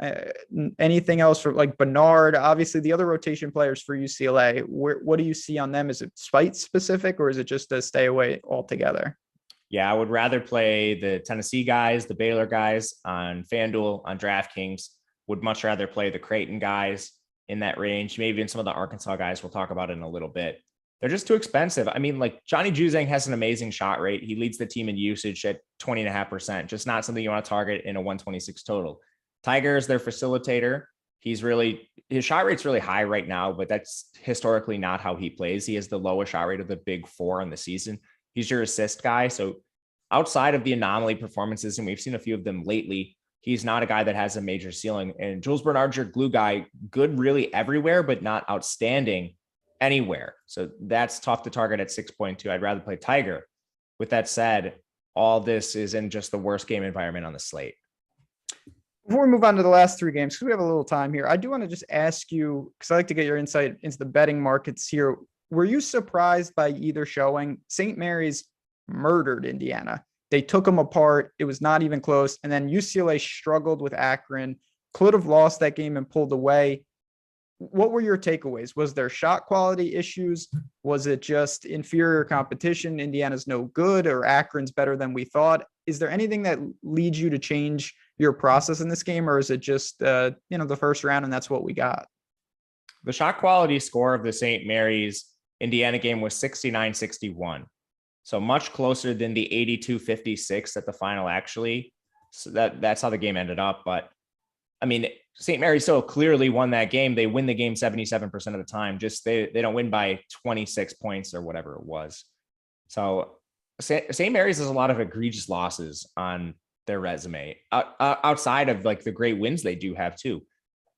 Anything else for like Bernard? Obviously, the other rotation players for UCLA, what do you see on them? Is it spite specific, or is it just a stay away altogether? Yeah, I would rather play the Tennessee guys, the Baylor guys on FanDuel, on DraftKings. Would much rather play the Creighton guys in that range. Maybe even some of the Arkansas guys we'll talk about in a little bit. They're just too expensive. I mean, like Johnny Juzang has an amazing shot rate. He leads the team in usage at 20.5%, just not something you want to target in a 126 total. Tiger is their facilitator. His shot rate's really high right now, but that's historically not how he plays. He has the lowest shot rate of the big four on the season. He's your assist guy. So outside of the anomaly performances, and we've seen a few of them lately, he's not a guy that has a major ceiling. And Jules Bernard's your glue guy, good really everywhere, but not outstanding anywhere. So that's tough to target at 6.2. I'd rather play Tiger. With that said, all this is in just the worst game environment on the slate. Before we move on to the last three games, because we have a little time here, I do want to just ask you, because I like to get your insight into the betting markets here. Were you surprised by either showing? St. Mary's murdered Indiana. They took them apart. It was not even close. And then UCLA struggled with Akron, could have lost that game and pulled away. What were your takeaways? Was there shot quality issues? Was it just inferior competition? Indiana's no good, or Akron's better than we thought? Is there anything that leads you to change your process in this game, or is it just, the first round and that's what we got? The shot quality score of the St. Mary's Indiana game was 69-61. So much closer than the 82-56 at the final, actually. So that's how the game ended up. But I mean, St. Mary's so clearly won that game. They win the game 77% of the time. Just they don't win by 26 points or whatever it was. So St. Mary's has a lot of egregious losses on their resume outside of like the great wins they do have too.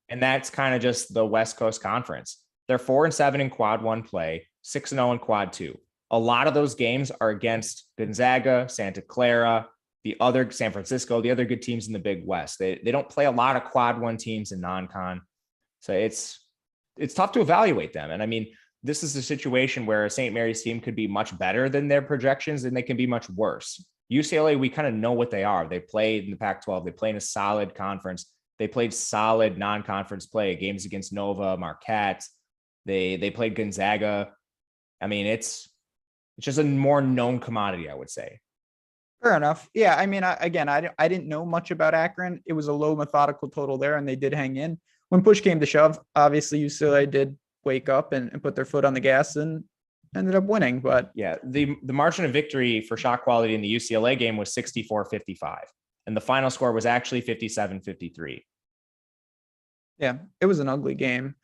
And that's kind of just the West Coast Conference. They're 4-7 in quad one play, 6-0 in quad two. A lot of those games are against Gonzaga, Santa Clara, the other San Francisco, the other good teams in the Big West. They don't play a lot of quad one teams in non-con. So it's tough to evaluate them. And I mean, this is a situation where a St. Mary's team could be much better than their projections, and they can be much worse. UCLA, we kind of know what they are. They played in the Pac-12. They play in a solid conference. They played solid non-conference play, games against Nova, Marquette. They played Gonzaga. I mean, it's just a more known commodity, I would say. Fair enough. Yeah, I mean, I didn't know much about Akron. It was a low methodical total there, and they did hang in. When push came to shove, obviously UCLA did wake up and put their foot on the gas and ended up winning. But yeah, the margin of victory for shot quality in the UCLA game was 64-55, and the final score was actually 57-53. Yeah, it was an ugly game.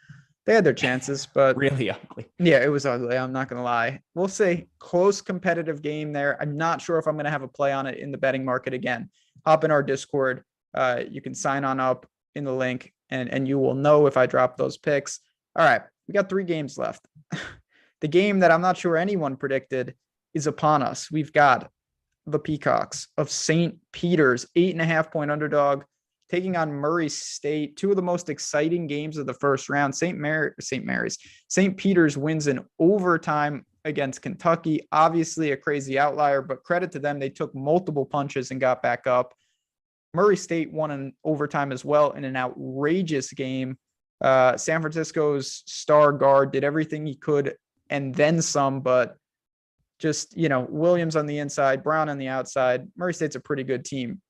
They had their chances, but really ugly. Yeah, it was ugly. I'm not going to lie. We'll say close competitive game there. I'm not sure if I'm going to have a play on it in the betting market again. Hop in our Discord. You can sign on up in the link and you will know if I drop those picks. All right. We got 3 games left. The game that I'm not sure anyone predicted is upon us. We've got the Peacocks of St. Peter's, 8.5-point underdog, taking on Murray State, 2 of the most exciting games of the first round. St. Peter's wins in overtime against Kentucky. Obviously a crazy outlier, but credit to them. They took multiple punches and got back up. Murray State won in overtime as well in an outrageous game. San Francisco's star guard did everything he could and then some, but just, Williams on the inside, Brown on the outside. Murray State's a pretty good team.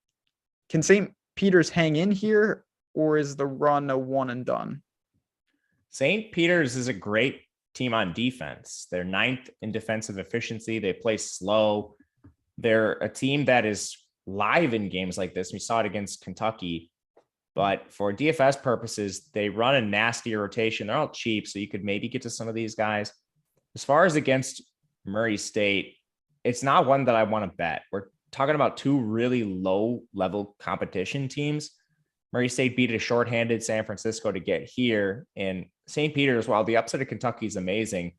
Can St. Peter's hang in here, or is the run a one and done? St. Peter's is a great team on defense. They're 9th in defensive efficiency. They play slow. They're a team that is live in games like this. We saw it against Kentucky. But for DFS purposes, they run a nasty rotation. They're all cheap, so you could maybe get to some of these guys. As far as against Murray State, it's not one that I want to bet. We're talking about two really low-level competition teams. Murray State beat a shorthanded San Francisco to get here. And St. Peter's, while the upset of Kentucky is amazing,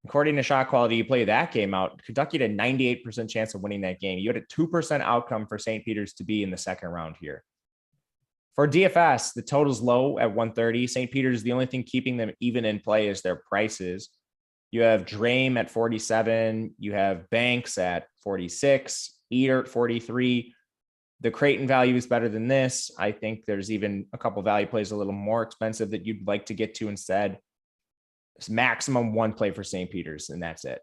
according to Shot Quality, you play that game out, Kentucky had a 98% chance of winning that game. You had a 2% outcome for St. Peter's to be in the second round here. For DFS, the total's low at 130. St. Peter's, the only thing keeping them even in play is their prices. You have Drame at 47. You have Banks at 46. Eater at 43. The Creighton value is better than this. I think there's even a couple value plays a little more expensive that you'd like to get to instead. It's maximum one play for St. Peter's, and that's it.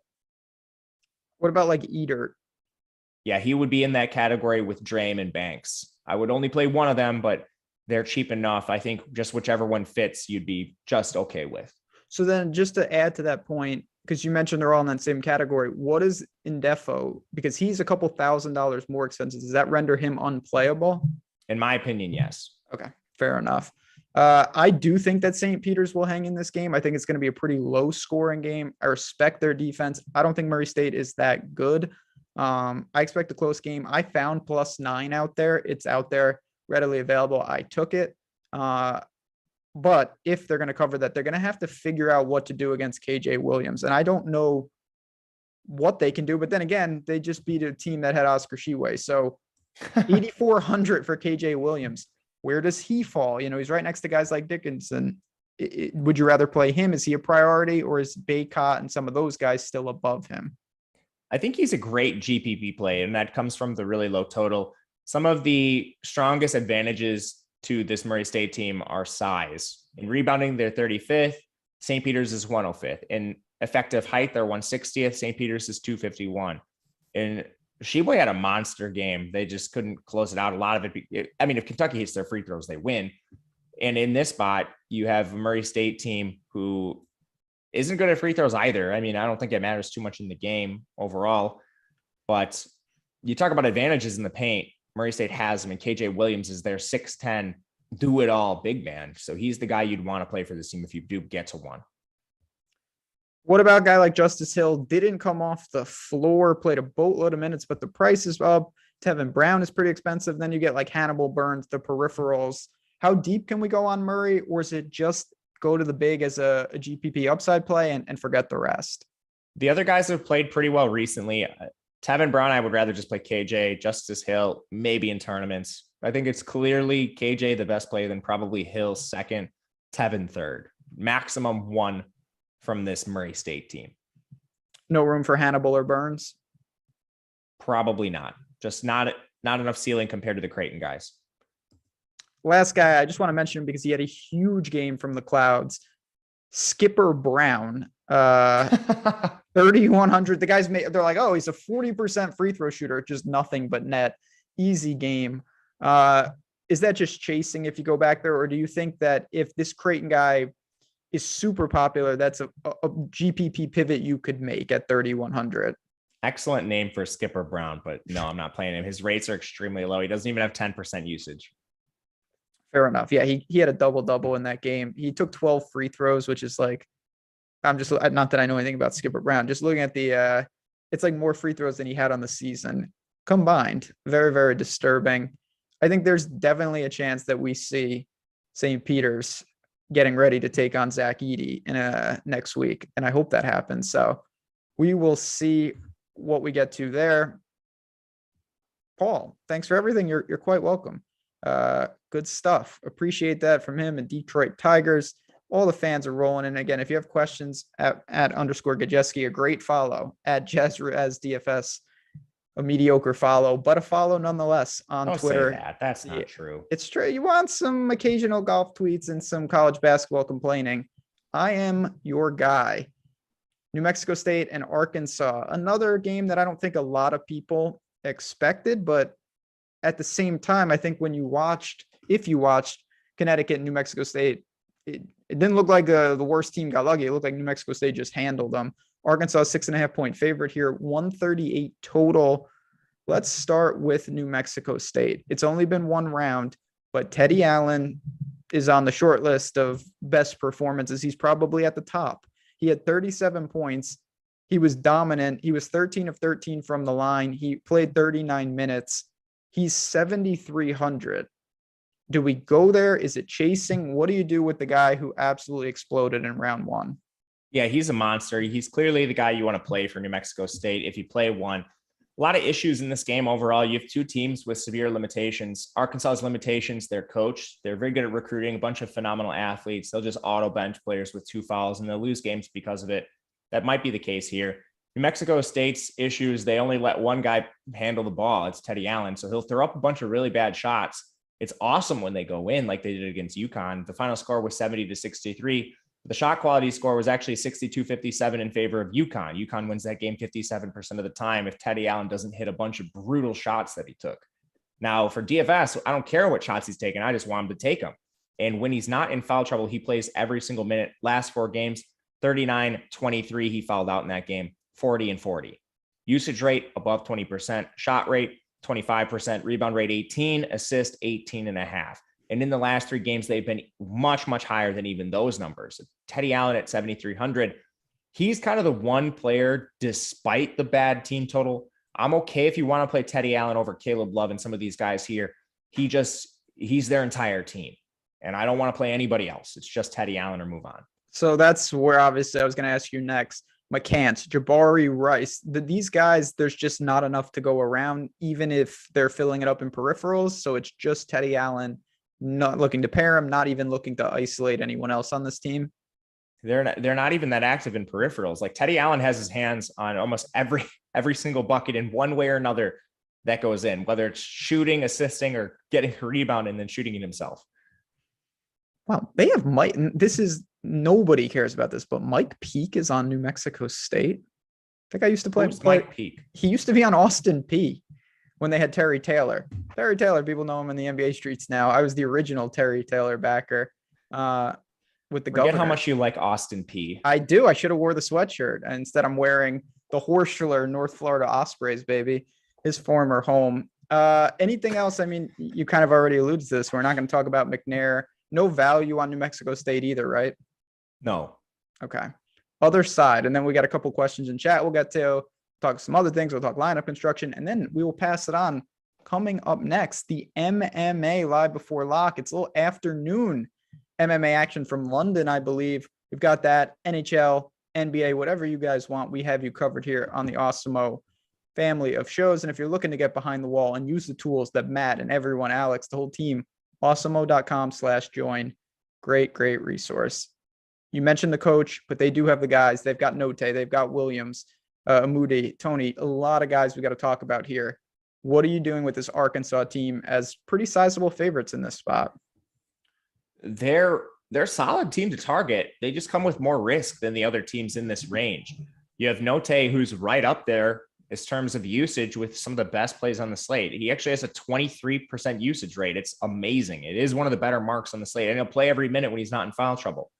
What about like Eater? Yeah, he would be in that category with Drame and Banks. I would only play one of them, but they're cheap enough. I think just whichever one fits, you'd be just okay with. So then just to add to that point, because you mentioned they're all in that same category, what is Indefo? Because he's a couple $1,000s more expensive. Does that render him unplayable? In my opinion, yes. Okay, fair enough. I do think that St. Peter's will hang in this game. I think it's going to be a pretty low scoring game. I respect their defense. I don't think Murray State is that good. I expect a close game. I found +9 out there. It's out there readily available. I took it. But if they're going to cover that, they're going to have to figure out what to do against KJ Williams. And I don't know what they can do. But then again, they just beat a team that had Oscar Sheway. So 8,400 for KJ Williams. Where does he fall? You know, he's right next to guys like Dickinson. Would you rather play him? Is he a priority, or is Baycott and some of those guys still above him? I think he's a great GPP play, and that comes from the really low total. Some of the strongest advantages to this Murray State team are size. In rebounding, they're 35th. St. Peter's is 105th. In effective height, they're 160th. St. Peter's is 251. And Sheboy had a monster game. They just couldn't close it out. A lot of it. I mean, if Kentucky hits their free throws, they win. And in this spot, you have a Murray State team who isn't good at free throws either. I mean, I don't think it matters too much in the game overall. But you talk about advantages in the paint. Murray State has them, and KJ Williams is their 6'10", do-it-all big man. So he's the guy you'd want to play for this team if you do get to one. What about a guy like Justice Hill? Didn't come off the floor, played a boatload of minutes, but the price is up. Tevin Brown is pretty expensive. Then you get like Hannibal Burns, the peripherals. How deep can we go on Murray, or is it just go to the big as a GPP upside play and forget the rest? The other guys have played pretty well recently. Tevin Brown, I would rather just play KJ. Justice Hill, maybe in tournaments. I think it's clearly KJ the best play, then probably Hill second, Tevin third. Maximum one from this Murray State team. No room for Hannibal or Burns? Probably not. Just not enough ceiling compared to the Creighton guys. Last guy, I just want to mention him because he had a huge game from the clouds. Skipper Brown, 3,100. The guys they're like, oh, he's a 40% free throw shooter, just nothing but net. Easy game. Is that just chasing if you go back there, or do you think that if this Creighton guy is super popular, that's a GPP pivot you could make at 3,100? Excellent name for Skipper Brown, but no, I'm not playing him. His rates are extremely low. He doesn't even have 10% usage. Fair enough. Yeah, he had a double-double in that game. He took 12 free throws, which is like, I'm just, not that I know anything about Skipper Brown, just looking at the, it's like more free throws than he had on the season combined. Very, very disturbing. I think there's definitely a chance that we see St. Peter's getting ready to take on Zach Edey in next week, and I hope that happens. So we will see what we get to there. Paul, thanks for everything. You're quite welcome. Good stuff. Appreciate that from him and Detroit Tigers. All the fans are rolling. And again, if you have questions at @_Gajewski, a great follow at Jezrez DFS, a mediocre follow, but a follow nonetheless on Don't Twitter. say that. That's not true. It's true. You want some occasional golf tweets and some college basketball complaining. I am your guy. New Mexico State and Arkansas, another game that I don't think a lot of people expected, but at the same time, I think if you watched Connecticut and New Mexico State, it didn't look like the worst team got lucky. It looked like New Mexico State just handled them. Arkansas 6.5 point favorite here, 138 total. Let's start with New Mexico State. It's only been one round. but Teddy Allen is on the short list of best performances. He's probably at the top. He had 37 points. He was dominant. He was 13 of 13 from the line. He played 39 minutes. He's 7,300. Do we go there? Is it chasing? What do you do with the guy who absolutely exploded in round one? Yeah, he's a monster. He's clearly the guy you want to play for New Mexico State if you play one. A lot of issues in this game overall. You have two teams with severe limitations. Arkansas's limitations, their coach. They're very good at recruiting a bunch of phenomenal athletes. They'll just auto bench players with 2 fouls and they'll lose games because of it. That might be the case here. New Mexico State's issues, they only let one guy handle the ball. It's Teddy Allen. So he'll throw up a bunch of really bad shots. It's awesome when they go in like they did against UConn. The final score was 70-63. The shot quality score was actually 62-57 in favor of UConn. UConn wins that game 57% of the time if Teddy Allen doesn't hit a bunch of brutal shots that he took. Now for DFS, I don't care what shots he's taking. I just want him to take them. And when he's not in foul trouble, he plays every single minute. Last 4 games, 39-23, he fouled out in that game, 40 and 40. Usage rate above 20%, shot rate 25%, rebound rate 18, assist 18.5. And in the last 3 games, they've been much, much higher than even those numbers. Teddy Allen at 7,300. He's kind of the one player, despite the bad team total. I'm okay if you want to play Teddy Allen over Caleb Love and some of these guys here. He's their entire team. And I don't want to play anybody else. It's just Teddy Allen or move on. So that's where obviously I was going to ask you next. McCants, Jabari Rice, these guys, there's just not enough to go around, even if they're filling it up in peripherals. So it's just Teddy Allen. Not looking to pair him, not even looking to isolate anyone else on this team. They're not even that active in peripherals. Like Teddy Allen has his hands on almost every single bucket in one way or another that goes in, whether it's shooting, assisting, or getting a rebound and then shooting it himself. Wow, they have Mike. This is nobody cares about this, but Mike Peake is on New Mexico State. I think I used to play. Mike Peake? He used to be on Austin Peay when they had Terry Taylor. Terry Taylor, people know him in the NBA streets now. I was the original Terry Taylor backer with the Governor. Forget how much you like Austin Peay. I do. I should have wore the sweatshirt. And instead, I'm wearing the Horschler North Florida Ospreys, baby, his former home. Anything else? I mean, you kind of already alluded to this. We're not going to talk about McNair. No value on New Mexico State either, right? No. Okay. Other side. And then we got a couple questions in chat we'll get to. Talk some other things. We'll talk lineup construction, and then we will pass it on. Coming up next, the MMA live before lock. It's a little afternoon MMA action from London, I believe. We've got that NHL, NBA, whatever you guys want. We have you covered here on the Awesemo family of shows. And if you're looking to get behind the wall and use the tools that Matt and everyone, Alex, the whole team, awesemo.com/join. Great resource. You mentioned the coach, but they do have the guys. They've got Note, they've got Williams, Moody, Tony, a lot of guys we got to talk about here. What are you doing with this Arkansas team as pretty sizable favorites in this spot? They're a solid team to target. They just come with more risk than the other teams in this range. You have Note, who's right up there in terms of usage with some of the best plays on the slate. He actually has a 23% usage rate. It's amazing. It is one of the better marks on the slate, and he'll play every minute when he's not in foul trouble.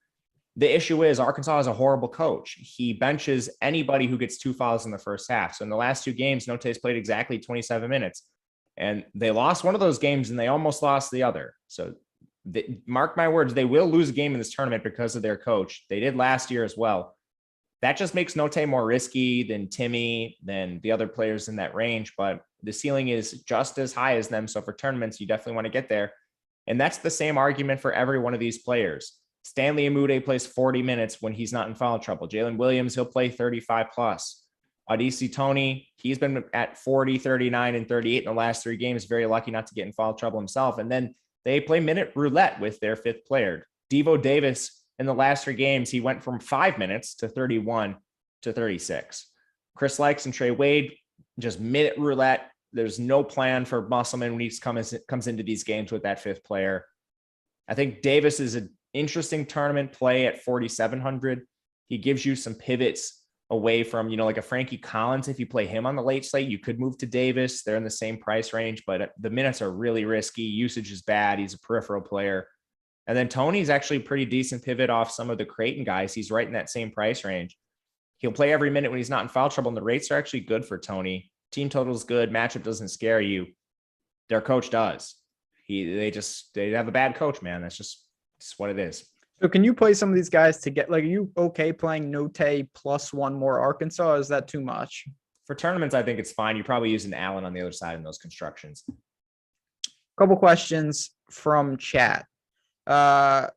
The issue is Arkansas is a horrible coach. He benches anybody who gets 2 fouls in the first half. So in the last 2 games, Note's played exactly 27 minutes. And they lost one of those games and they almost lost the other. So mark my words, they will lose a game in this tournament because of their coach. They did last year as well. That just makes Note more risky than Timmy, than the other players in that range. But the ceiling is just as high as them. So for tournaments, you definitely want to get there. And that's the same argument for every one of these players. Stanley Amude plays 40 minutes when he's not in foul trouble. Jalen Williams, he'll play 35 plus. Adisi Tony, he's been at 40, 39, and 38 in the last 3 games. Very lucky not to get in foul trouble himself. And then they play minute roulette with their 5th player. Devo Davis, in the last 3 games, he went from 5 minutes to 31 to 36. Chris Likes and Trey Wade, just minute roulette. There's no plan for Musselman when he comes into these games with that 5th player. I think Davis is an interesting tournament play at 4,700. He gives you some pivots away from, like a Frankie Collins. If you play him on the late slate, you could move to Davis. They're in the same price range, but the minutes are really risky. Usage is bad. He's a peripheral player. And then Tony's actually a pretty decent pivot off some of the Creighton guys. He's right in that same price range. He'll play every minute when he's not in foul trouble, and the rates are actually good for Tony. Team total is good. Matchup doesn't scare you. Their coach does. They have a bad coach, man. That's what it is. So can you play some of these guys to get, like, are you okay playing Note plus one more Arkansas? Or is that too much? For tournaments, I think it's fine. You probably use an Allen on the other side in those constructions. Couple questions from chat. So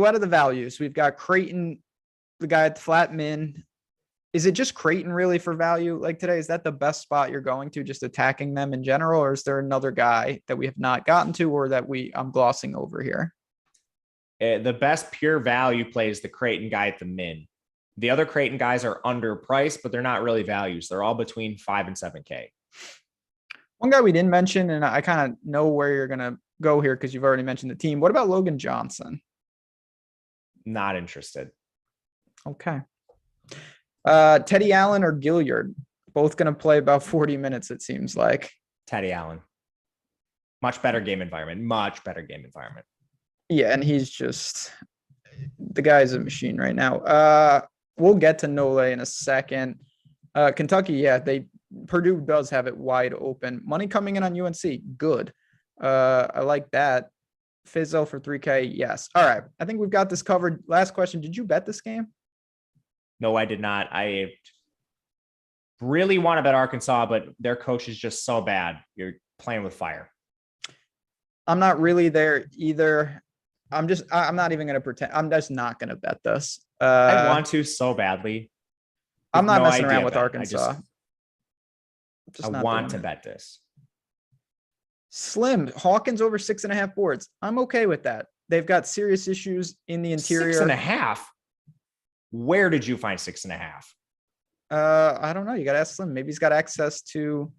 out of the values, we've got Creighton, the guy at the flat min. Is it just Creighton really for value? Like today, is that the best spot you're going to, just attacking them in general? Or is there another guy that we have not gotten to, or that I'm glossing over here? The best pure value play is the Creighton guy at the min. The other Creighton guys are underpriced, but they're not really values. They're all between 5 and 7K. One guy we didn't mention, and I kind of know where you're going to go here because you've already mentioned the team. What about Logan Johnson? Not interested. Okay. Teddy Allen or Gilliard? Both going to play about 40 minutes, it seems like. Teddy Allen. Much better game environment. Much better game environment. Yeah, and he's just the guy's a machine right now. We'll get to Nole in a second. Kentucky, yeah, Purdue does have it wide open. Money coming in on UNC, good. I like that. Fizzo for 3K, yes. All right, I think we've got this covered. Last question: did you bet this game? No, I did not. I really want to bet Arkansas, but their coach is just so bad. You're playing with fire. I'm not really there either. I'm not even going to pretend. I'm just not going to bet this. I want to so badly. I'm not messing around with Arkansas. I want to bet this. Slim Hawkins over 6.5 boards. I'm okay with that. They've got serious issues in the interior. 6.5. Where did you find 6.5? I don't know. You got to ask Slim. Maybe he's got access to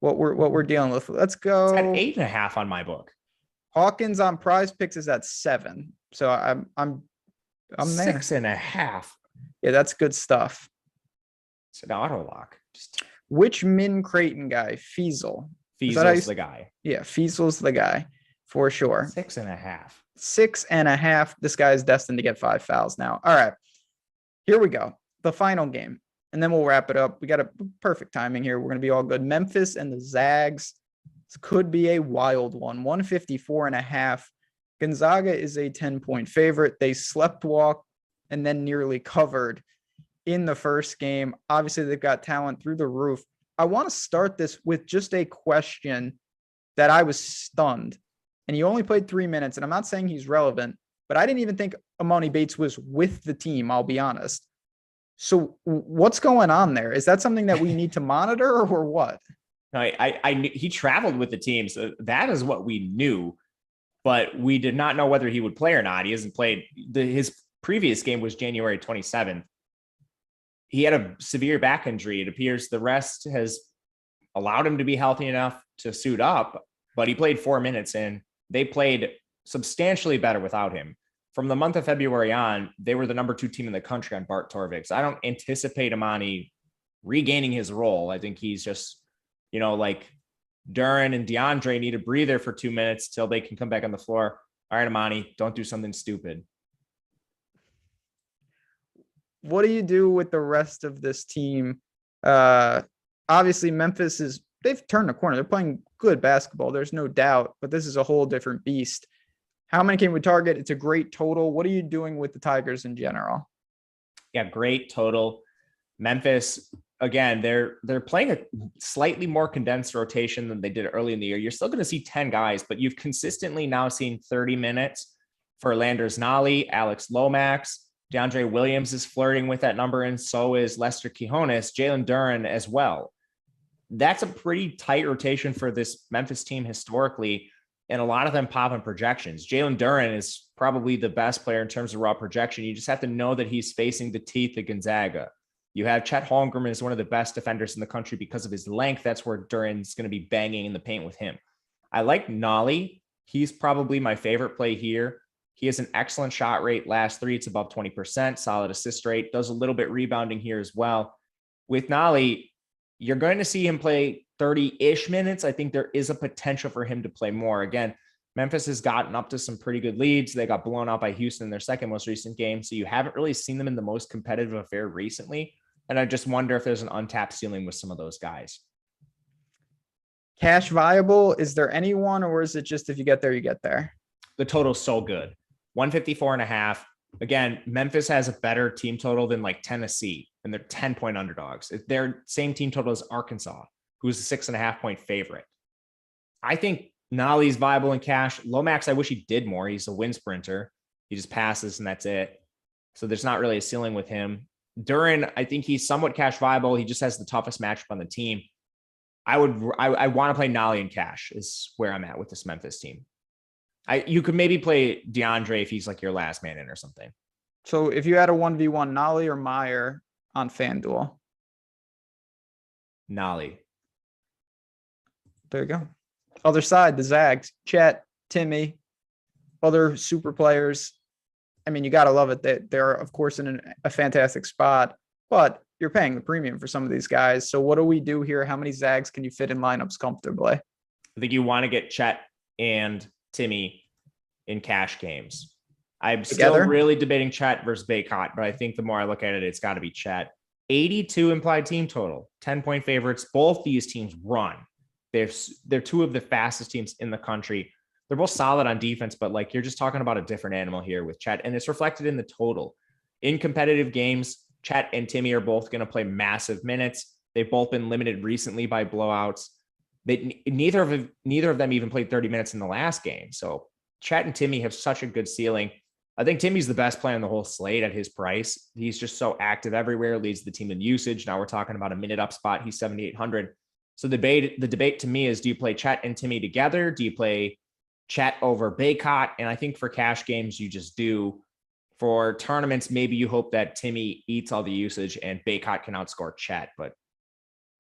what we're dealing with. Let's go. It's at 8.5 on my book. Hawkins on PrizePicks is at 7. So I'm there. 6.5. Yeah, that's good stuff. It's an auto lock. Which min Creighton guy? Fiesel. Fiesel's the guy. Yeah, Fiesel's the guy for sure. 6.5. 6.5. This guy is destined to get 5 fouls now. All right, here we go. The final game, and then we'll wrap it up. We got a perfect timing here. We're going to be all good. Memphis and the Zags. This could be a wild one. 154.5. Gonzaga is a 10-point favorite. They slept walk and then nearly covered in the first game. Obviously, they've got talent through the roof. I want to start this with just a question that I was stunned. And he only played 3 minutes, and I'm not saying he's relevant, but I didn't even think Amani Bates was with the team, I'll be honest. So what's going on there? Is that something that we need to monitor or what? No, he traveled with the team, so that is what we knew, but we did not know whether he would play or not. He hasn't played. His previous game was January 27th. He had a severe back injury. It appears the rest has allowed him to be healthy enough to suit up, but he played 4 minutes and they played substantially better without him. From the month of February on, they were the number 2 team in the country on Bart Torvik. I don't anticipate Amani regaining his role. I think he's just, like Duran and DeAndre need a breather for 2 minutes till they can come back on the floor. All right, Amani, don't do something stupid. What do you do with the rest of this team? Obviously, Memphis they've turned the corner. They're playing good basketball. There's no doubt, but this is a whole different beast. How many can we target? It's a great total. What are you doing with the Tigers in general? Yeah, great total. Memphis, again, they're playing a slightly more condensed rotation than they did early in the year. You're still going to see 10 guys, but you've consistently now seen 30 minutes for Landers Nolly, Alex Lomax. DeAndre Williams is flirting with that number, and so is Lester Quijones, Jalen Duran as well. That's a pretty tight rotation for this Memphis team historically, and a lot of them pop in projections. Jalen Duran is probably the best player in terms of raw projection. You just have to know that he's facing the teeth of Gonzaga. You have Chet Holmgren as one of the best defenders in the country because of his length. That's where Duran's going to be banging in the paint with him. I like Nolly. He's probably my favorite play here. He has an excellent shot rate. Last 3, it's above 20%, solid assist rate, does a little bit rebounding here as well. With Nolly, you're going to see him play 30-ish minutes. I think there is a potential for him to play more. Again, Memphis has gotten up to some pretty good leads. They got blown out by Houston in their second most recent game. So you haven't really seen them in the most competitive affair recently. And I just wonder if there's an untapped ceiling with some of those guys. Cash viable? Is there anyone, or is it just if you get there, you get there? The total's so good. 154.5. Again, Memphis has a better team total than like Tennessee, and they're 10-point underdogs. Their same team total as Arkansas, who's a 6.5-point favorite. I think Nolly's viable in cash. Lomax, I wish he did more. He's a wind sprinter. He just passes and that's it. So there's not really a ceiling with him. Duran, I think he's somewhat cash viable. He just has the toughest matchup on the team. I want to play Nolly in cash is where I'm at with this Memphis team. You could maybe play DeAndre if he's like your last man in or something. So if you had a 1v1, Nolly or Meyer on FanDuel? Nolly. There you go. Other side, the Zags, Chet, Timmy, other super players. I mean, you got to love it. They're, of course, in a fantastic spot, but you're paying the premium for some of these guys. So what do we do here? How many Zags can you fit in lineups comfortably? I think you want to get Chet and Timmy in cash games. I'm still really debating Chet versus Baycott, but I think the more I look at it, it's got to be Chet. 82 implied team total, 10-point favorites. Both these teams run. They're two of the fastest teams in the country. They're both solid on defense, but like you're just talking about a different animal here with Chet, and it's reflected in the total. In competitive games, Chet and Timmy are both going to play massive minutes. They've both been limited recently by blowouts. Neither of them even played 30 minutes in the last game. So Chet and Timmy have such a good ceiling. I think Timmy's the best player on the whole slate at his price. He's just so active everywhere, leads the team in usage. Now we're talking about a minute up spot. He's 7,800. So the debate to me is, do you play Chet and Timmy together? Do you play Chet over Baycott? And I think for cash games, you just do. For tournaments, maybe you hope that Timmy eats all the usage and Baycott can outscore Chet. But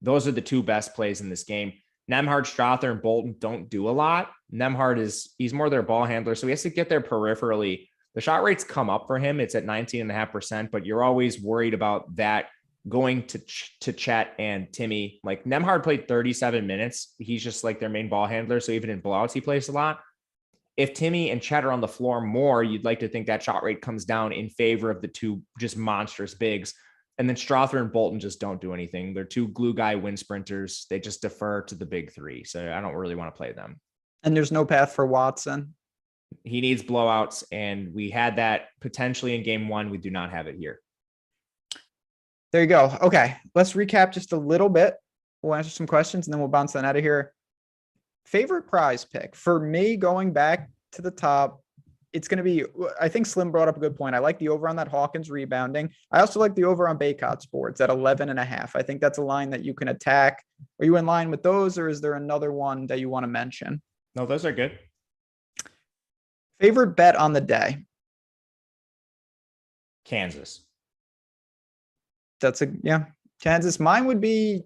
those are the two best plays in this game. Nembhard, Strother, and Bolton don't do a lot. Nembhard he's more their ball handler, so he has to get there peripherally. The shot rates come up for him. It's at 19.5%, but you're always worried about that going to Chet and Timmy. Like Nembhard played 37 minutes. He's just like their main ball handler. So even in blowouts, he plays a lot. If Timmy and Chet are on the floor more, you'd like to think that shot rate comes down in favor of the two just monstrous bigs. And then Strother and Bolton just don't do anything. They're two glue guy wind sprinters. They just defer to the big three. So I don't really want to play them. And there's no path for Watson. He needs blowouts, and we had that potentially in game one. We do not have it here. There you go. Okay, let's recap just a little bit. We'll answer some questions, and then we'll bounce on out of here. Favorite prize pick for me going back to the top, it's going to be, I think Slim brought up a good point. I like the over on that Hawkins rebounding. I also like the over on Baycott's boards at 11.5. I think that's a line that you can attack. Are you in line with those, or is there another one that you want to mention? No, those are good. Favorite bet on the day? Kansas. Kansas. Mine would be,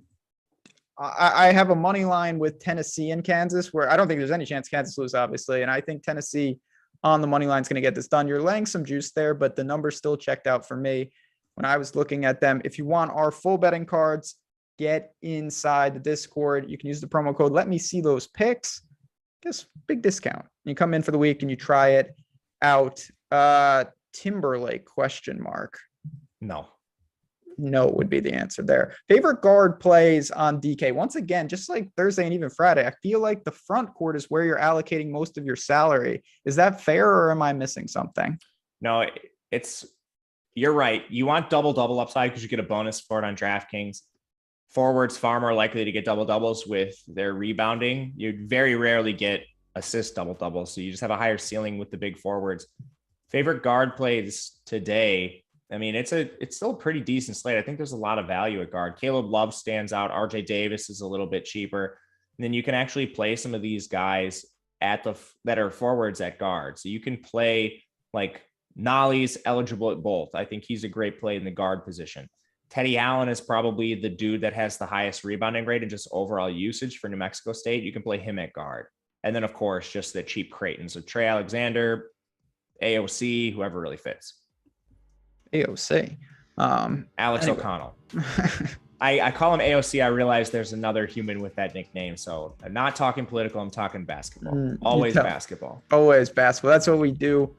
I have a money line with Tennessee and Kansas, where I don't think there's any chance Kansas lose, obviously. And I think Tennessee on the money line is going to get this done. You're laying some juice there, but the number still checked out for me when I was looking at them. If you want our full betting cards, get inside the Discord. You can use the promo code. Let me see those picks. Guess big discount. You come in for the week and you try it out. Timberlake ? No would be the answer there. Favorite guard plays on DK. Once again, just like Thursday and even Friday, I feel like the front court is where you're allocating most of your salary. Is that fair, or am I missing something? No, you're right. You want double upside because you get a bonus for it on DraftKings. Forwards far more likely to get doubles with their rebounding. You very rarely get assist doubles. So you just have a higher ceiling with the big forwards. Favorite guard plays today. I mean, it's still a pretty decent slate. I think there's a lot of value at guard. Caleb Love stands out. RJ Davis is a little bit cheaper. And then you can actually play some of these guys that are forwards at guard. So you can play like Nolly's eligible at both. I think he's a great play in the guard position. Teddy Allen is probably the dude that has the highest rebounding rate and just overall usage for New Mexico State. You can play him at guard. And then, of course, just the cheap Creighton. So Trey Alexander, AOC, whoever really fits. AOC. Alex O'Connell. I call him AOC. I realize there's another human with that nickname. So I'm not talking political. I'm talking basketball. Always basketball. Always basketball. That's what we do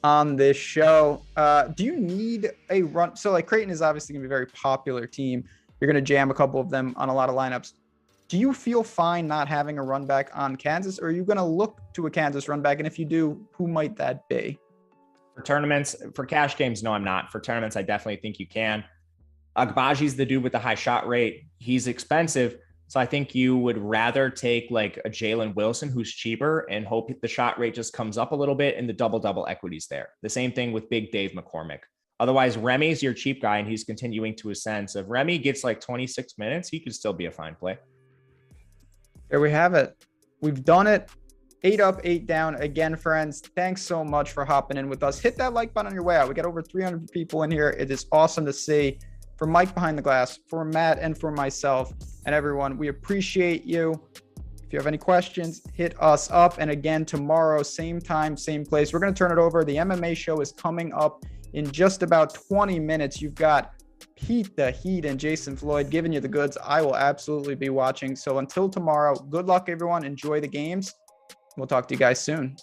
on this show. Do you need a run? So like Creighton is obviously going to be a very popular team. You're going to jam a couple of them on a lot of lineups. Do you feel fine not having a run back on Kansas, or are you going to look to a Kansas run back? And if you do, who might that be? For tournaments, for cash games, no, I'm not. For tournaments, I definitely think you can. Agbaji's the dude with the high shot rate. He's expensive. So I think you would rather take like a Jalen Wilson who's cheaper and hope the shot rate just comes up a little bit and the double equities there. The same thing with big Dave McCormick. Otherwise, Remy's your cheap guy and he's continuing to ascend. So if Remy gets like 26 minutes, he could still be a fine play. There we have it. We've done it. 8 up, 8 down. Again, friends, thanks so much for hopping in with us. Hit that like button on your way out. We got over 300 people in here. It is awesome to see. For Mike behind the glass, for Matt, and for myself and everyone, we appreciate you. If you have any questions, hit us up. And again, tomorrow, same time, same place. We're going to turn it over. The MMA show is coming up in just about 20 minutes. You've got Pete the Heat and Jason Floyd giving you the goods. I will absolutely be watching. So until tomorrow, good luck, everyone. Enjoy the games. We'll talk to you guys soon.